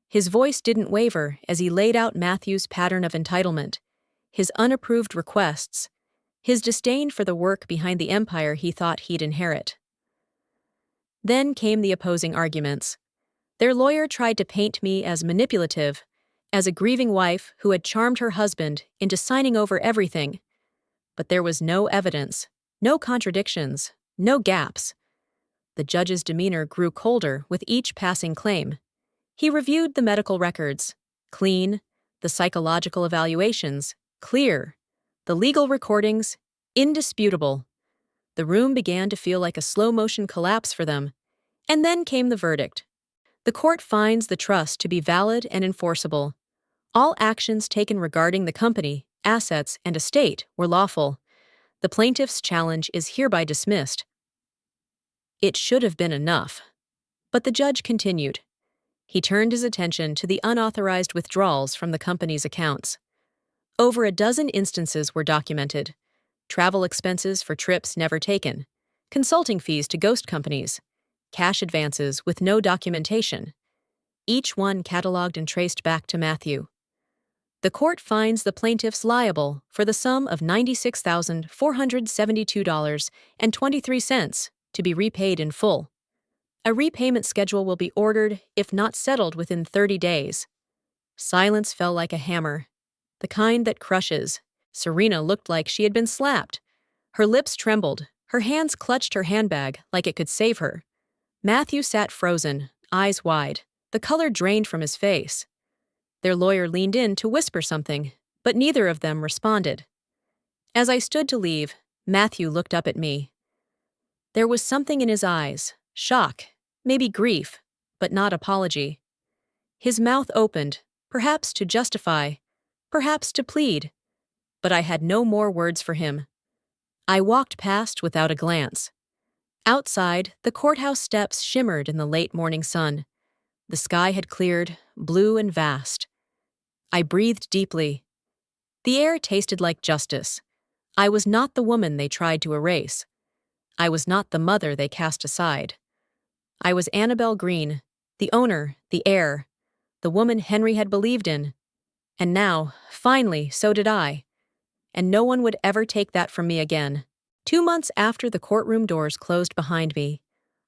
His voice didn't waver as he laid out Matthew's pattern of entitlement, his unapproved requests, his disdain for the work behind the empire he thought he'd inherit. Then came the opposing arguments. Their lawyer tried to paint me as manipulative, as a grieving wife who had charmed her husband into signing over everything. But there was no evidence, no contradictions, no gaps. The judge's demeanor grew colder with each passing claim. He reviewed the medical records, clean, the psychological evaluations, clear, the legal recordings, indisputable. The room began to feel like a slow-motion collapse for them. And then came the verdict. The court finds the trust to be valid and enforceable. All actions taken regarding the company, assets, and estate were lawful. The plaintiff's challenge is hereby dismissed. It should have been enough. But the judge continued. He turned his attention to the unauthorized withdrawals from the company's accounts. Over a dozen instances were documented: travel expenses for trips never taken, consulting fees to ghost companies, cash advances with no documentation, each one cataloged and traced back to Matthew. The court finds the plaintiffs liable for the sum of $96,472.23 to be repaid in full. A repayment schedule will be ordered if not settled within 30 days. Silence fell like a hammer, the kind that crushes. Serena looked like she had been slapped. Her lips trembled, her hands clutched her handbag like it could save her. Matthew sat frozen, eyes wide, the color drained from his face. Their lawyer leaned in to whisper something, but neither of them responded. As I stood to leave, Matthew looked up at me. There was something in his eyes, shock, maybe grief, but not apology. His mouth opened, perhaps to justify, perhaps to plead, but I had no more words for him. I walked past without a glance. Outside, the courthouse steps shimmered in the late morning sun. The sky had cleared, blue and vast. I breathed deeply. The air tasted like justice. I was not the woman they tried to erase. I was not the mother they cast aside. I was Annabelle Green, the owner, the heir, the woman Henry had believed in. And now, finally, so did I. And no one would ever take that from me again. 2 months after the courtroom doors closed behind me,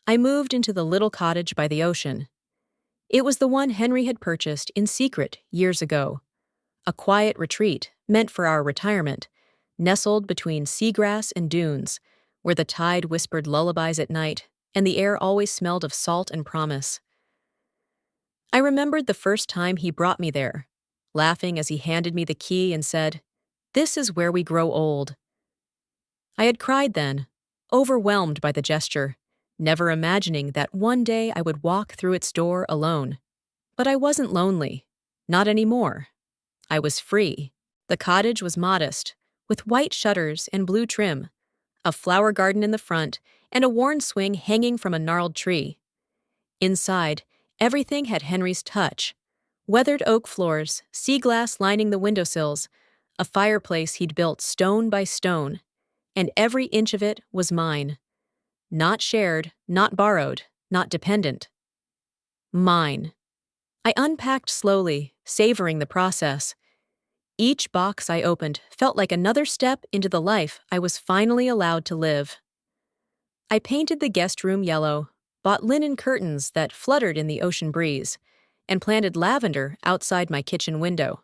I moved into the little cottage by the ocean. It was the one Henry had purchased in secret years ago. A quiet retreat meant for our retirement, nestled between seagrass and dunes, where the tide whispered lullabies at night and the air always smelled of salt and promise. I remembered the first time he brought me there, laughing as he handed me the key and said, "This is where we grow old." I had cried then, overwhelmed by the gesture, never imagining that one day I would walk through its door alone. But I wasn't lonely, not anymore. I was free. The cottage was modest, with white shutters and blue trim, a flower garden in the front, and a worn swing hanging from a gnarled tree. Inside, everything had Henry's touch. Weathered oak floors, sea glass lining the windowsills, a fireplace he'd built stone by stone, and every inch of it was mine. Not shared, not borrowed, not dependent. Mine. I unpacked slowly, savoring the process. Each box I opened felt like another step into the life I was finally allowed to live. I painted the guest room yellow, bought linen curtains that fluttered in the ocean breeze, and planted lavender outside my kitchen window.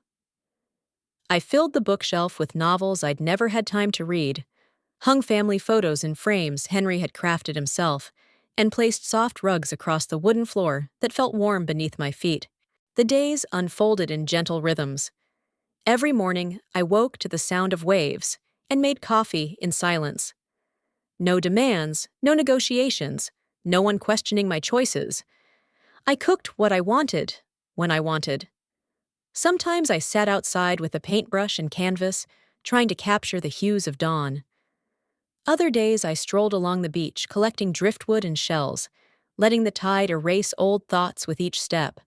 I filled the bookshelf with novels I'd never had time to read, hung family photos in frames Henry had crafted himself, and placed soft rugs across the wooden floor that felt warm beneath my feet. The days unfolded in gentle rhythms. Every morning, I woke to the sound of waves and made coffee in silence. No demands, no negotiations, no one questioning my choices. I cooked what I wanted, when I wanted. Sometimes I sat outside with a paintbrush and canvas, trying to capture the hues of dawn. Other days I strolled along the beach, collecting driftwood and shells, letting the tide erase old thoughts with each step.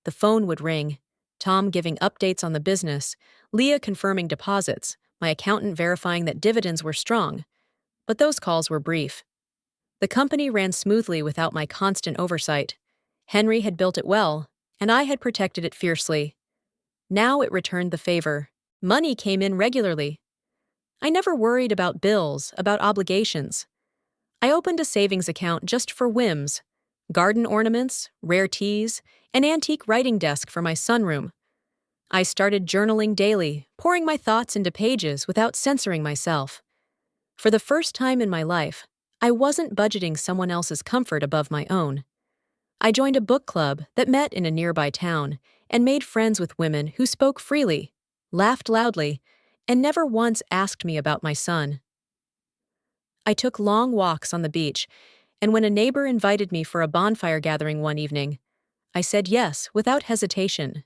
The phone would ring, Tom giving updates on the business, Leah confirming deposits, my accountant verifying that dividends were strong. But those calls were brief. The company ran smoothly without my constant oversight. Henry had built it well, and I had protected it fiercely. Now it returned the favor. Money came in regularly. I never worried about bills, about obligations. I opened a savings account just for whims, garden ornaments, rare teas, an antique writing desk for my sunroom. I started journaling daily, pouring my thoughts into pages without censoring myself. For the first time in my life, I wasn't budgeting someone else's comfort above my own. I joined a book club that met in a nearby town and made friends with women who spoke freely, laughed loudly, and never once asked me about my son. I took long walks on the beach, and when a neighbor invited me for a bonfire gathering one evening, I said yes without hesitation.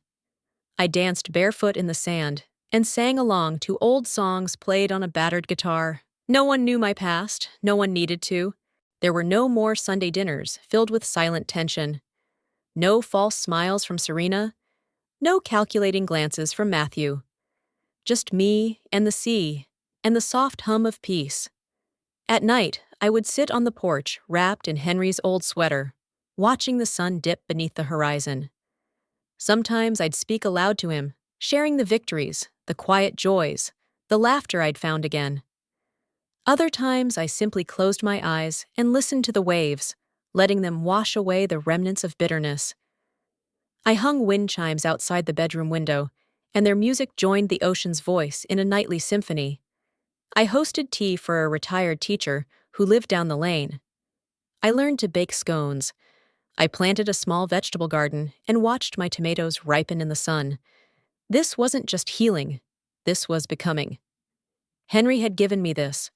I danced barefoot in the sand and sang along to old songs played on a battered guitar. No one knew my past, no one needed to. There were no more Sunday dinners filled with silent tension. No false smiles from Serena, no calculating glances from Matthew. Just me and the sea, and the soft hum of peace. At night, I would sit on the porch wrapped in Henry's old sweater, watching the sun dip beneath the horizon. Sometimes I'd speak aloud to him, sharing the victories, the quiet joys, the laughter I'd found again. Other times I simply closed my eyes and listened to the waves, letting them wash away the remnants of bitterness. I hung wind chimes outside the bedroom window, and their music joined the ocean's voice in a nightly symphony. I hosted tea for a retired teacher who lived down the lane. I learned to bake scones. I planted a small vegetable garden and watched my tomatoes ripen in the sun. This wasn't just healing, this was becoming. Henry had given me this.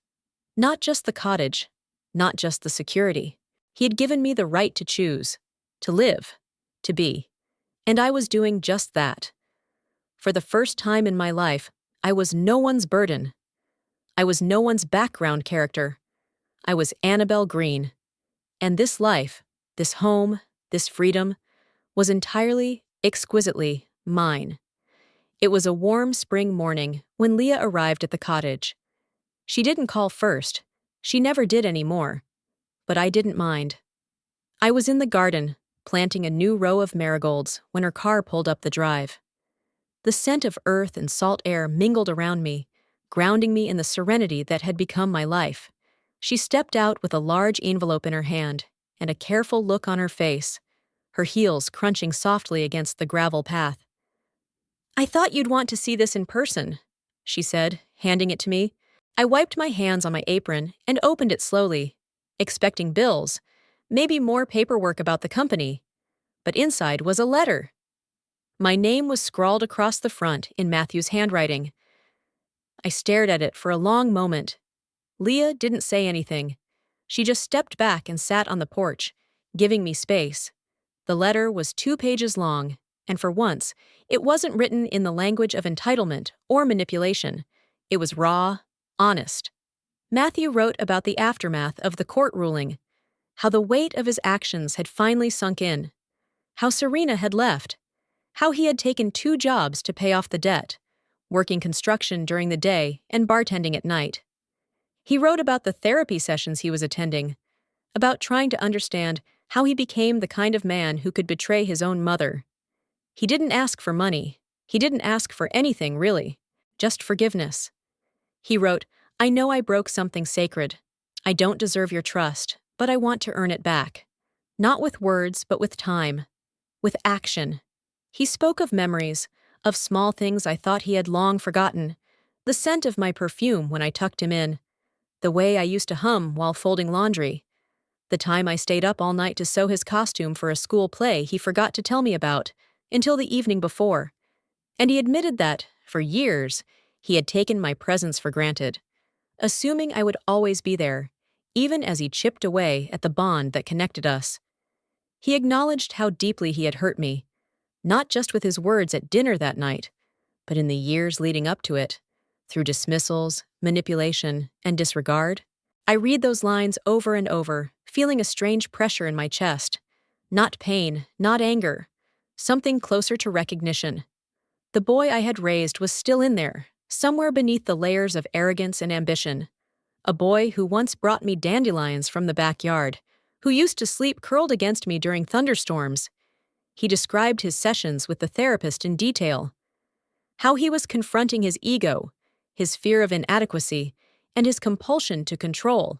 Not just the cottage, not just the security. He had given me the right to choose, to live, to be. And I was doing just that. For the first time in my life, I was no one's burden. I was no one's background character. I was Annabelle Green. And this life, this home, this freedom, was entirely, exquisitely mine. It was a warm spring morning when Leah arrived at the cottage. She didn't call first. She never did anymore. But I didn't mind. I was in the garden, planting a new row of marigolds when her car pulled up the drive. The scent of earth and salt air mingled around me, grounding me in the serenity that had become my life. She stepped out with a large envelope in her hand and a careful look on her face, her heels crunching softly against the gravel path. "I thought you'd want to see this in person," she said, handing it to me. I wiped my hands on my apron and opened it slowly, expecting bills, maybe more paperwork about the company. But inside was a letter. My name was scrawled across the front in Matthew's handwriting. I stared at it for a long moment. Leah didn't say anything. She just stepped back and sat on the porch, giving me space. The letter was 2 pages long, and for once, it wasn't written in the language of entitlement or manipulation. It was raw, honest. Matthew wrote about the aftermath of the court ruling, how the weight of his actions had finally sunk in, how Serena had left, how he had taken 2 jobs to pay off the debt, working construction during the day and bartending at night. He wrote about the therapy sessions he was attending, about trying to understand how he became the kind of man who could betray his own mother. He didn't ask for money. He didn't ask for anything, really, just forgiveness. He wrote, "I know I broke something sacred. I don't deserve your trust, but I want to earn it back. Not with words, but with time. With action." He spoke of memories, of small things I thought he had long forgotten, the scent of my perfume when I tucked him in, the way I used to hum while folding laundry, the time I stayed up all night to sew his costume for a school play he forgot to tell me about until the evening before. And he admitted that, for years, he had taken my presence for granted, assuming I would always be there, even as he chipped away at the bond that connected us. He acknowledged how deeply he had hurt me, not just with his words at dinner that night, but in the years leading up to it, through dismissals, manipulation, and disregard. I read those lines over and over, feeling a strange pressure in my chest. Not pain, not anger, something closer to recognition. The boy I had raised was still in there, somewhere beneath the layers of arrogance and ambition. A boy who once brought me dandelions from the backyard, who used to sleep curled against me during thunderstorms. He described his sessions with the therapist in detail. How he was confronting his ego, his fear of inadequacy, and his compulsion to control.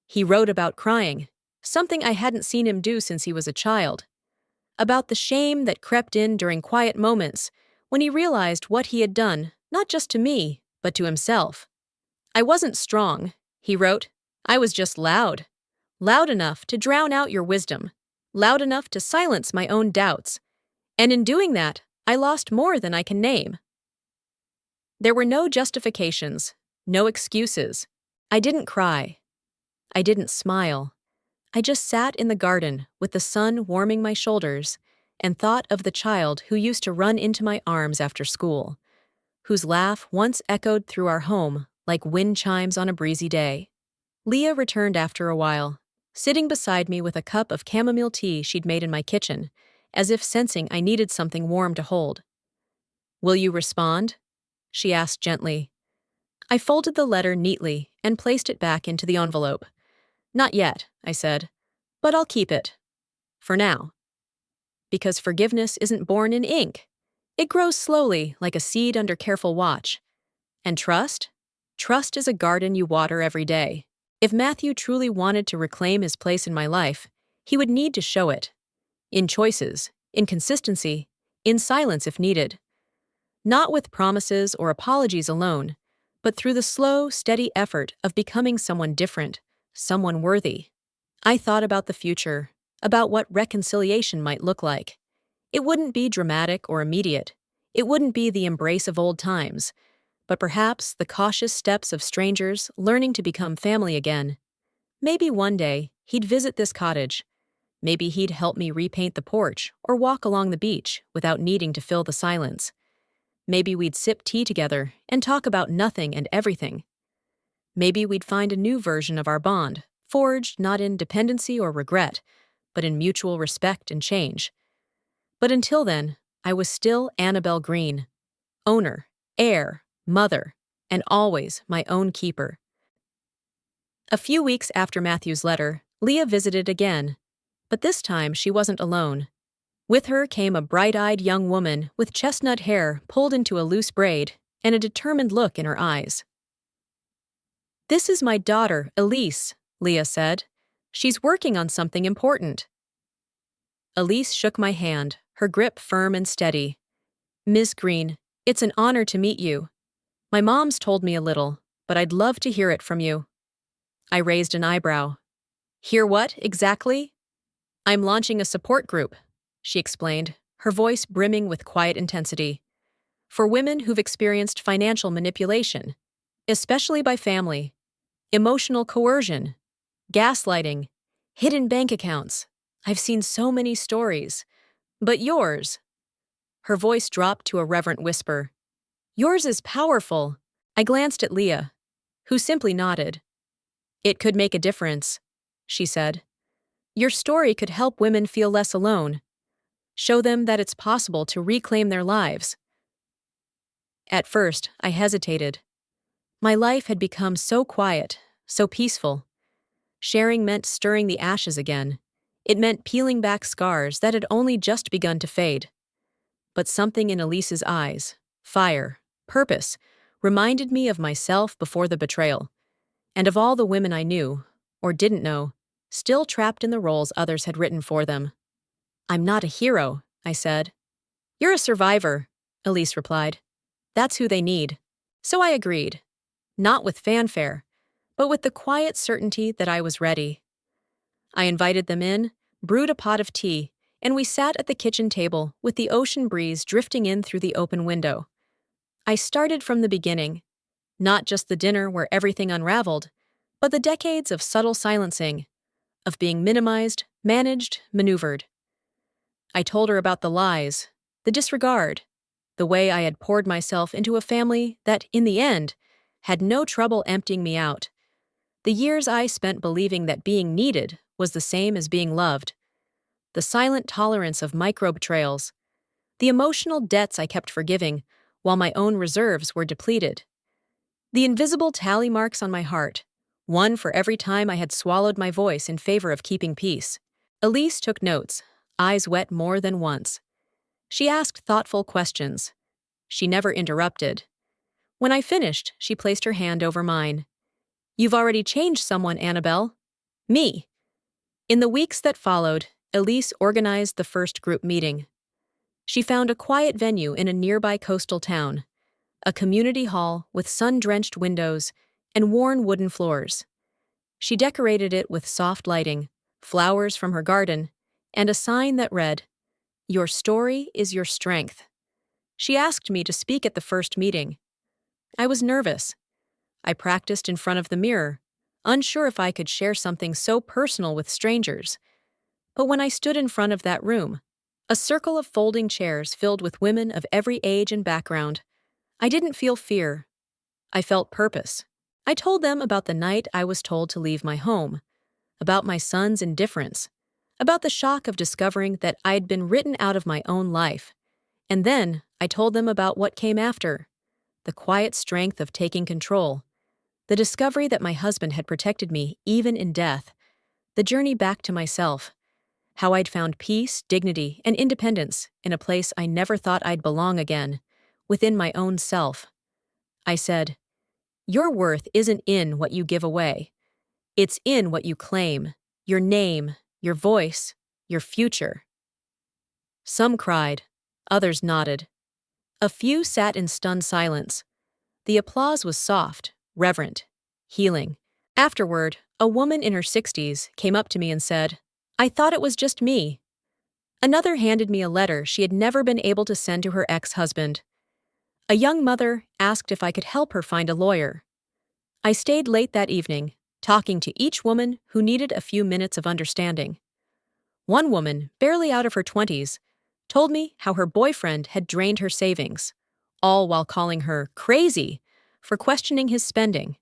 He wrote about crying, something I hadn't seen him do since he was a child. About the shame that crept in during quiet moments when he realized what he had done, not just to me, but to himself. "I wasn't strong," he wrote. "I was just loud. Loud enough to drown out your wisdom. Loud enough to silence my own doubts. And in doing that, I lost more than I can name." There were no justifications, no excuses. I didn't cry. I didn't smile. I just sat in the garden with the sun warming my shoulders and thought of the child who used to run into my arms after school, whose laugh once echoed through our home like wind chimes on a breezy day. Leah returned after a while, sitting beside me with a cup of chamomile tea she'd made in my kitchen, as if sensing I needed something warm to hold. "Will you respond?" she asked gently. I folded the letter neatly and placed it back into the envelope. "Not yet," I said, "but I'll keep it. For now." Because forgiveness isn't born in ink. It grows slowly, like a seed under careful watch. And trust? Trust is a garden you water every day. If Matthew truly wanted to reclaim his place in my life, he would need to show it. In choices, in consistency, in silence if needed. Not with promises or apologies alone, but through the slow, steady effort of becoming someone different, someone worthy. I thought about the future, about what reconciliation might look like. It wouldn't be dramatic or immediate. It wouldn't be the embrace of old times, but perhaps the cautious steps of strangers learning to become family again. Maybe one day he'd visit this cottage. Maybe he'd help me repaint the porch or walk along the beach without needing to fill the silence. Maybe we'd sip tea together and talk about nothing and everything. Maybe we'd find a new version of our bond, forged not in dependency or regret, but in mutual respect and change. But until then, I was still Annabelle Green, owner, heir, mother, and always my own keeper. A few weeks after Matthew's letter, Leah visited again, but this time she wasn't alone. With her came a bright-eyed young woman with chestnut hair pulled into a loose braid and a determined look in her eyes. "This is my daughter, Elise," Leah said. "She's working on something important." Elise shook my hand, her grip firm and steady. "Ms. Green, it's an honor to meet you. My mom's told me a little, but I'd love to hear it from you." I raised an eyebrow. "Hear what, exactly?" "I'm launching a support group," she explained, her voice brimming with quiet intensity. "For women who've experienced financial manipulation, especially by family, emotional coercion, gaslighting, hidden bank accounts. I've seen so many stories. But yours," her voice dropped to a reverent whisper, "yours is powerful." I glanced at Leah, who simply nodded. "It could make a difference," she said. "Your story could help women feel less alone, show them that it's possible to reclaim their lives." At first, I hesitated. My life had become so quiet, so peaceful. Sharing meant stirring the ashes again. It meant peeling back scars that had only just begun to fade. But something in Elise's eyes, fire, purpose, reminded me of myself before the betrayal, and of all the women I knew, or didn't know, still trapped in the roles others had written for them. "I'm not a hero," I said. "You're a survivor," Elise replied. "That's who they need." So I agreed, not with fanfare, but with the quiet certainty that I was ready. I invited them in, brewed a pot of tea, and we sat at the kitchen table with the ocean breeze drifting in through the open window. I started from the beginning, not just the dinner where everything unraveled, but the decades of subtle silencing, of being minimized, managed, maneuvered. I told her about the lies, the disregard, the way I had poured myself into a family that, in the end, had no trouble emptying me out. The years I spent believing that being needed was the same as being loved. The silent tolerance of micro-betrayals. The emotional debts I kept forgiving, while my own reserves were depleted. The invisible tally marks on my heart, one for every time I had swallowed my voice in favor of keeping peace. Elise took notes, eyes wet more than once. She asked thoughtful questions. She never interrupted. When I finished, she placed her hand over mine. "You've already changed someone, Annabelle." "Me." In the weeks that followed, Elise organized the first group meeting. She found a quiet venue in a nearby coastal town, a community hall with sun-drenched windows and worn wooden floors. She decorated it with soft lighting, flowers from her garden, and a sign that read, "Your story is your strength." She asked me to speak at the first meeting. I was nervous. I practiced in front of the mirror, unsure if I could share something so personal with strangers. But when I stood in front of that room, a circle of folding chairs filled with women of every age and background, I didn't feel fear. I felt purpose. I told them about the night I was told to leave my home, about my son's indifference, about the shock of discovering that I'd been written out of my own life. And then I told them about what came after, the quiet strength of taking control, the discovery that my husband had protected me even in death, the journey back to myself, how I'd found peace, dignity, and independence in a place I never thought I'd belong again, within my own self. I said, "Your worth isn't in what you give away. It's in what you claim, your name, your voice, your future." Some cried, others nodded. A few sat in stunned silence. The applause was soft, reverent, healing. Afterward, a woman in her 60s came up to me and said, "I thought it was just me." Another handed me a letter she had never been able to send to her ex-husband. A young mother asked if I could help her find a lawyer. I stayed late that evening, talking to each woman who needed a few minutes of understanding. One woman, barely out of her 20s, told me how her boyfriend had drained her savings, all while calling her crazy for questioning his spending.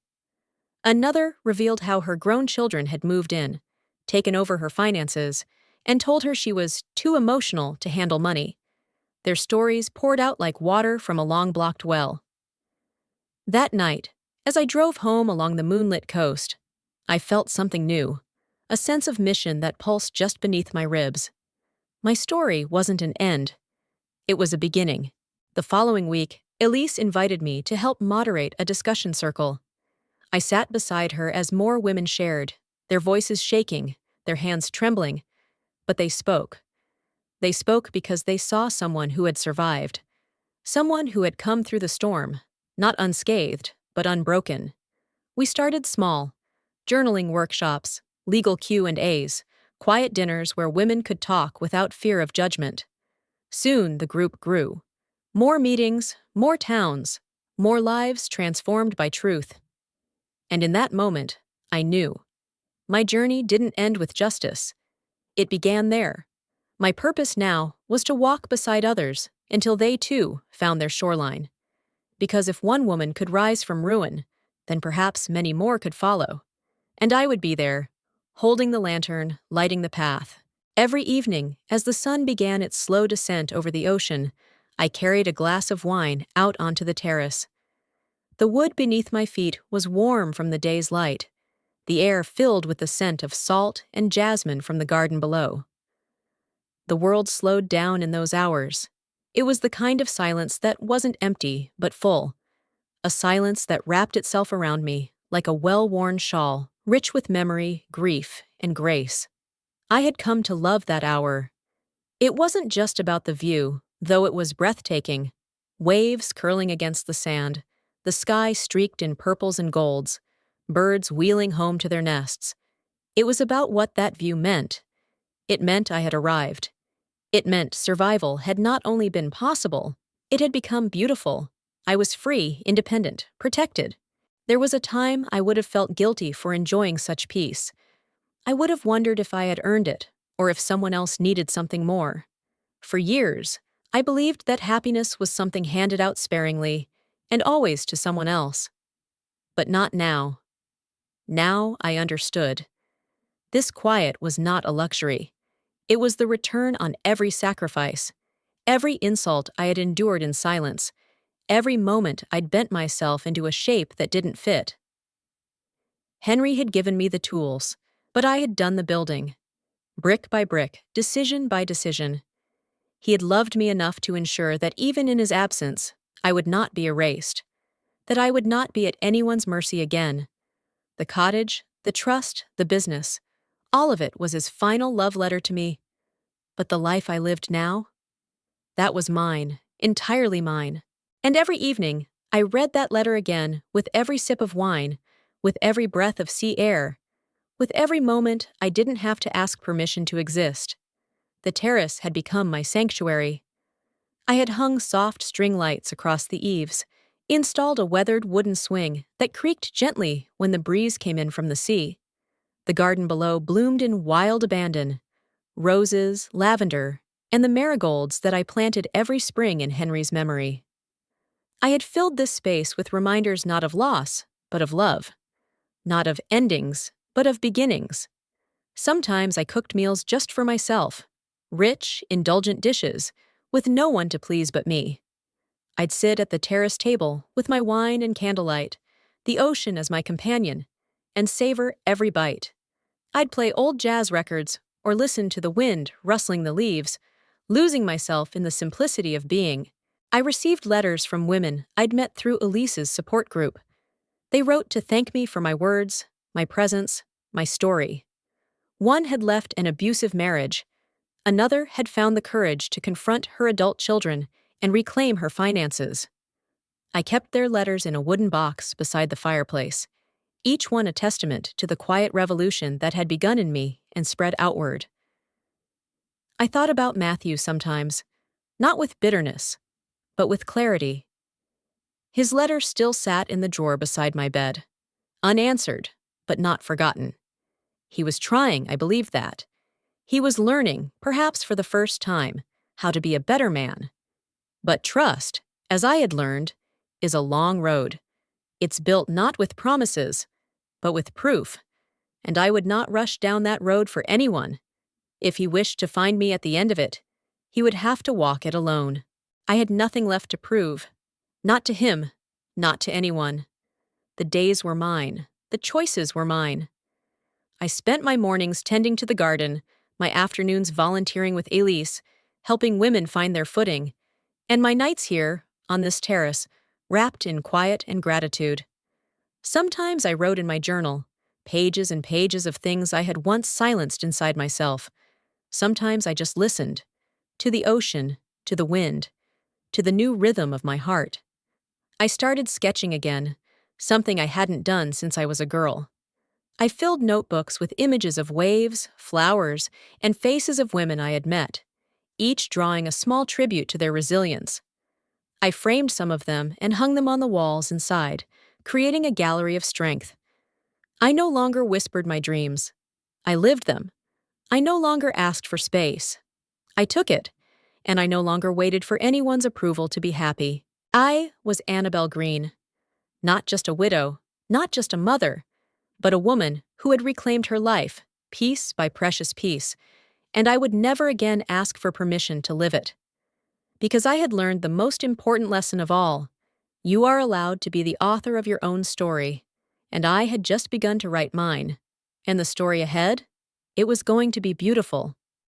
Another revealed how her grown children had moved in, taken over her finances, and told her she was too emotional to handle money. Their stories poured out like water from a long-blocked well. That night, as I drove home along the moonlit coast, I felt something new, a sense of mission that pulsed just beneath my ribs. My story wasn't an end. It was a beginning. The following week, Elise invited me to help moderate a discussion circle. I sat beside her as more women shared, their voices shaking, their hands trembling, but they spoke. They spoke because they saw someone who had survived, someone who had come through the storm, not unscathed, but unbroken. We started small, journaling workshops, legal Q&As, quiet dinners where women could talk without fear of judgment. Soon the group grew. More meetings, more towns, more lives transformed by truth. And in that moment, I knew. My journey didn't end with justice. It began there. My purpose now was to walk beside others until they too found their shoreline. Because if one woman could rise from ruin, then perhaps many more could follow. And I would be there, holding the lantern, lighting the path. Every evening, as the sun began its slow descent over the ocean, I carried a glass of wine out onto the terrace. The wood beneath my feet was warm from the day's light, the air filled with the scent of salt and jasmine from the garden below. The world slowed down in those hours. It was the kind of silence that wasn't empty, but full. A silence that wrapped itself around me like a well-worn shawl, rich with memory, grief, and grace. I had come to love that hour. It wasn't just about the view, though it was breathtaking. Waves curling against the sand, the sky streaked in purples and golds, birds wheeling home to their nests. It was about what that view meant. It meant I had arrived. It meant survival had not only been possible, it had become beautiful. I was free, independent, protected. There was a time I would have felt guilty for enjoying such peace. I would have wondered if I had earned it, or if someone else needed something more. For years, I believed that happiness was something handed out sparingly, and always to someone else. But not now. Now I understood. This quiet was not a luxury. It was the return on every sacrifice, every insult I had endured in silence, every moment I'd bent myself into a shape that didn't fit. Henry had given me the tools, but I had done the building. Brick by brick, decision by decision. He had loved me enough to ensure that even in his absence, I would not be erased, that I would not be at anyone's mercy again. The cottage, the trust, the business, all of it was his final love letter to me. But the life I lived now? That was mine, entirely mine. And every evening, I read that letter again with every sip of wine, with every breath of sea air, with every moment I didn't have to ask permission to exist. The terrace had become my sanctuary. I had hung soft string lights across the eaves, installed a weathered wooden swing that creaked gently when the breeze came in from the sea. The garden below bloomed in wild abandon, roses, lavender, and the marigolds that I planted every spring in Henry's memory. I had filled this space with reminders not of loss, but of love. Not of endings, but of beginnings. Sometimes I cooked meals just for myself, rich, indulgent dishes, with no one to please but me. I'd sit at the terrace table with my wine and candlelight, the ocean as my companion, and savor every bite. I'd play old jazz records or listen to the wind rustling the leaves, losing myself in the simplicity of being. I received letters from women I'd met through Elise's support group. They wrote to thank me for my words, my presence, my story. One had left an abusive marriage. Another had found the courage to confront her adult children and reclaim her finances. I kept their letters in a wooden box beside the fireplace, each one a testament to the quiet revolution that had begun in me and spread outward. I thought about Matthew sometimes, not with bitterness, but with clarity. His letter still sat in the drawer beside my bed, unanswered, but not forgotten. He was trying, I believed that. He was learning, perhaps for the first time, how to be a better man. But trust, as I had learned, is a long road. It's built not with promises, but with proof, and I would not rush down that road for anyone. If he wished to find me at the end of it, he would have to walk it alone. I had nothing left to prove. Not to him, not to anyone. The days were mine. The choices were mine. I spent my mornings tending to the garden, my afternoons volunteering with Elise, helping women find their footing, and my nights here, on this terrace, wrapped in quiet and gratitude. Sometimes I wrote in my journal, pages and pages of things I had once silenced inside myself. Sometimes I just listened, to the ocean, to the wind, to the new rhythm of my heart. I started sketching again, something I hadn't done since I was a girl. I filled notebooks with images of waves, flowers, and faces of women I had met, each drawing a small tribute to their resilience. I framed some of them and hung them on the walls inside, creating a gallery of strength. I no longer whispered my dreams. I lived them. I no longer asked for space. I took it, and I no longer waited for anyone's approval to be happy. I was Annabelle Green. Not just a widow, not just a mother, but a woman who had reclaimed her life, piece by precious piece, and I would never again ask for permission to live it. Because I had learned the most important lesson of all: you are allowed to be the author of your own story, and I had just begun to write mine. And the story ahead? It was going to be beautiful.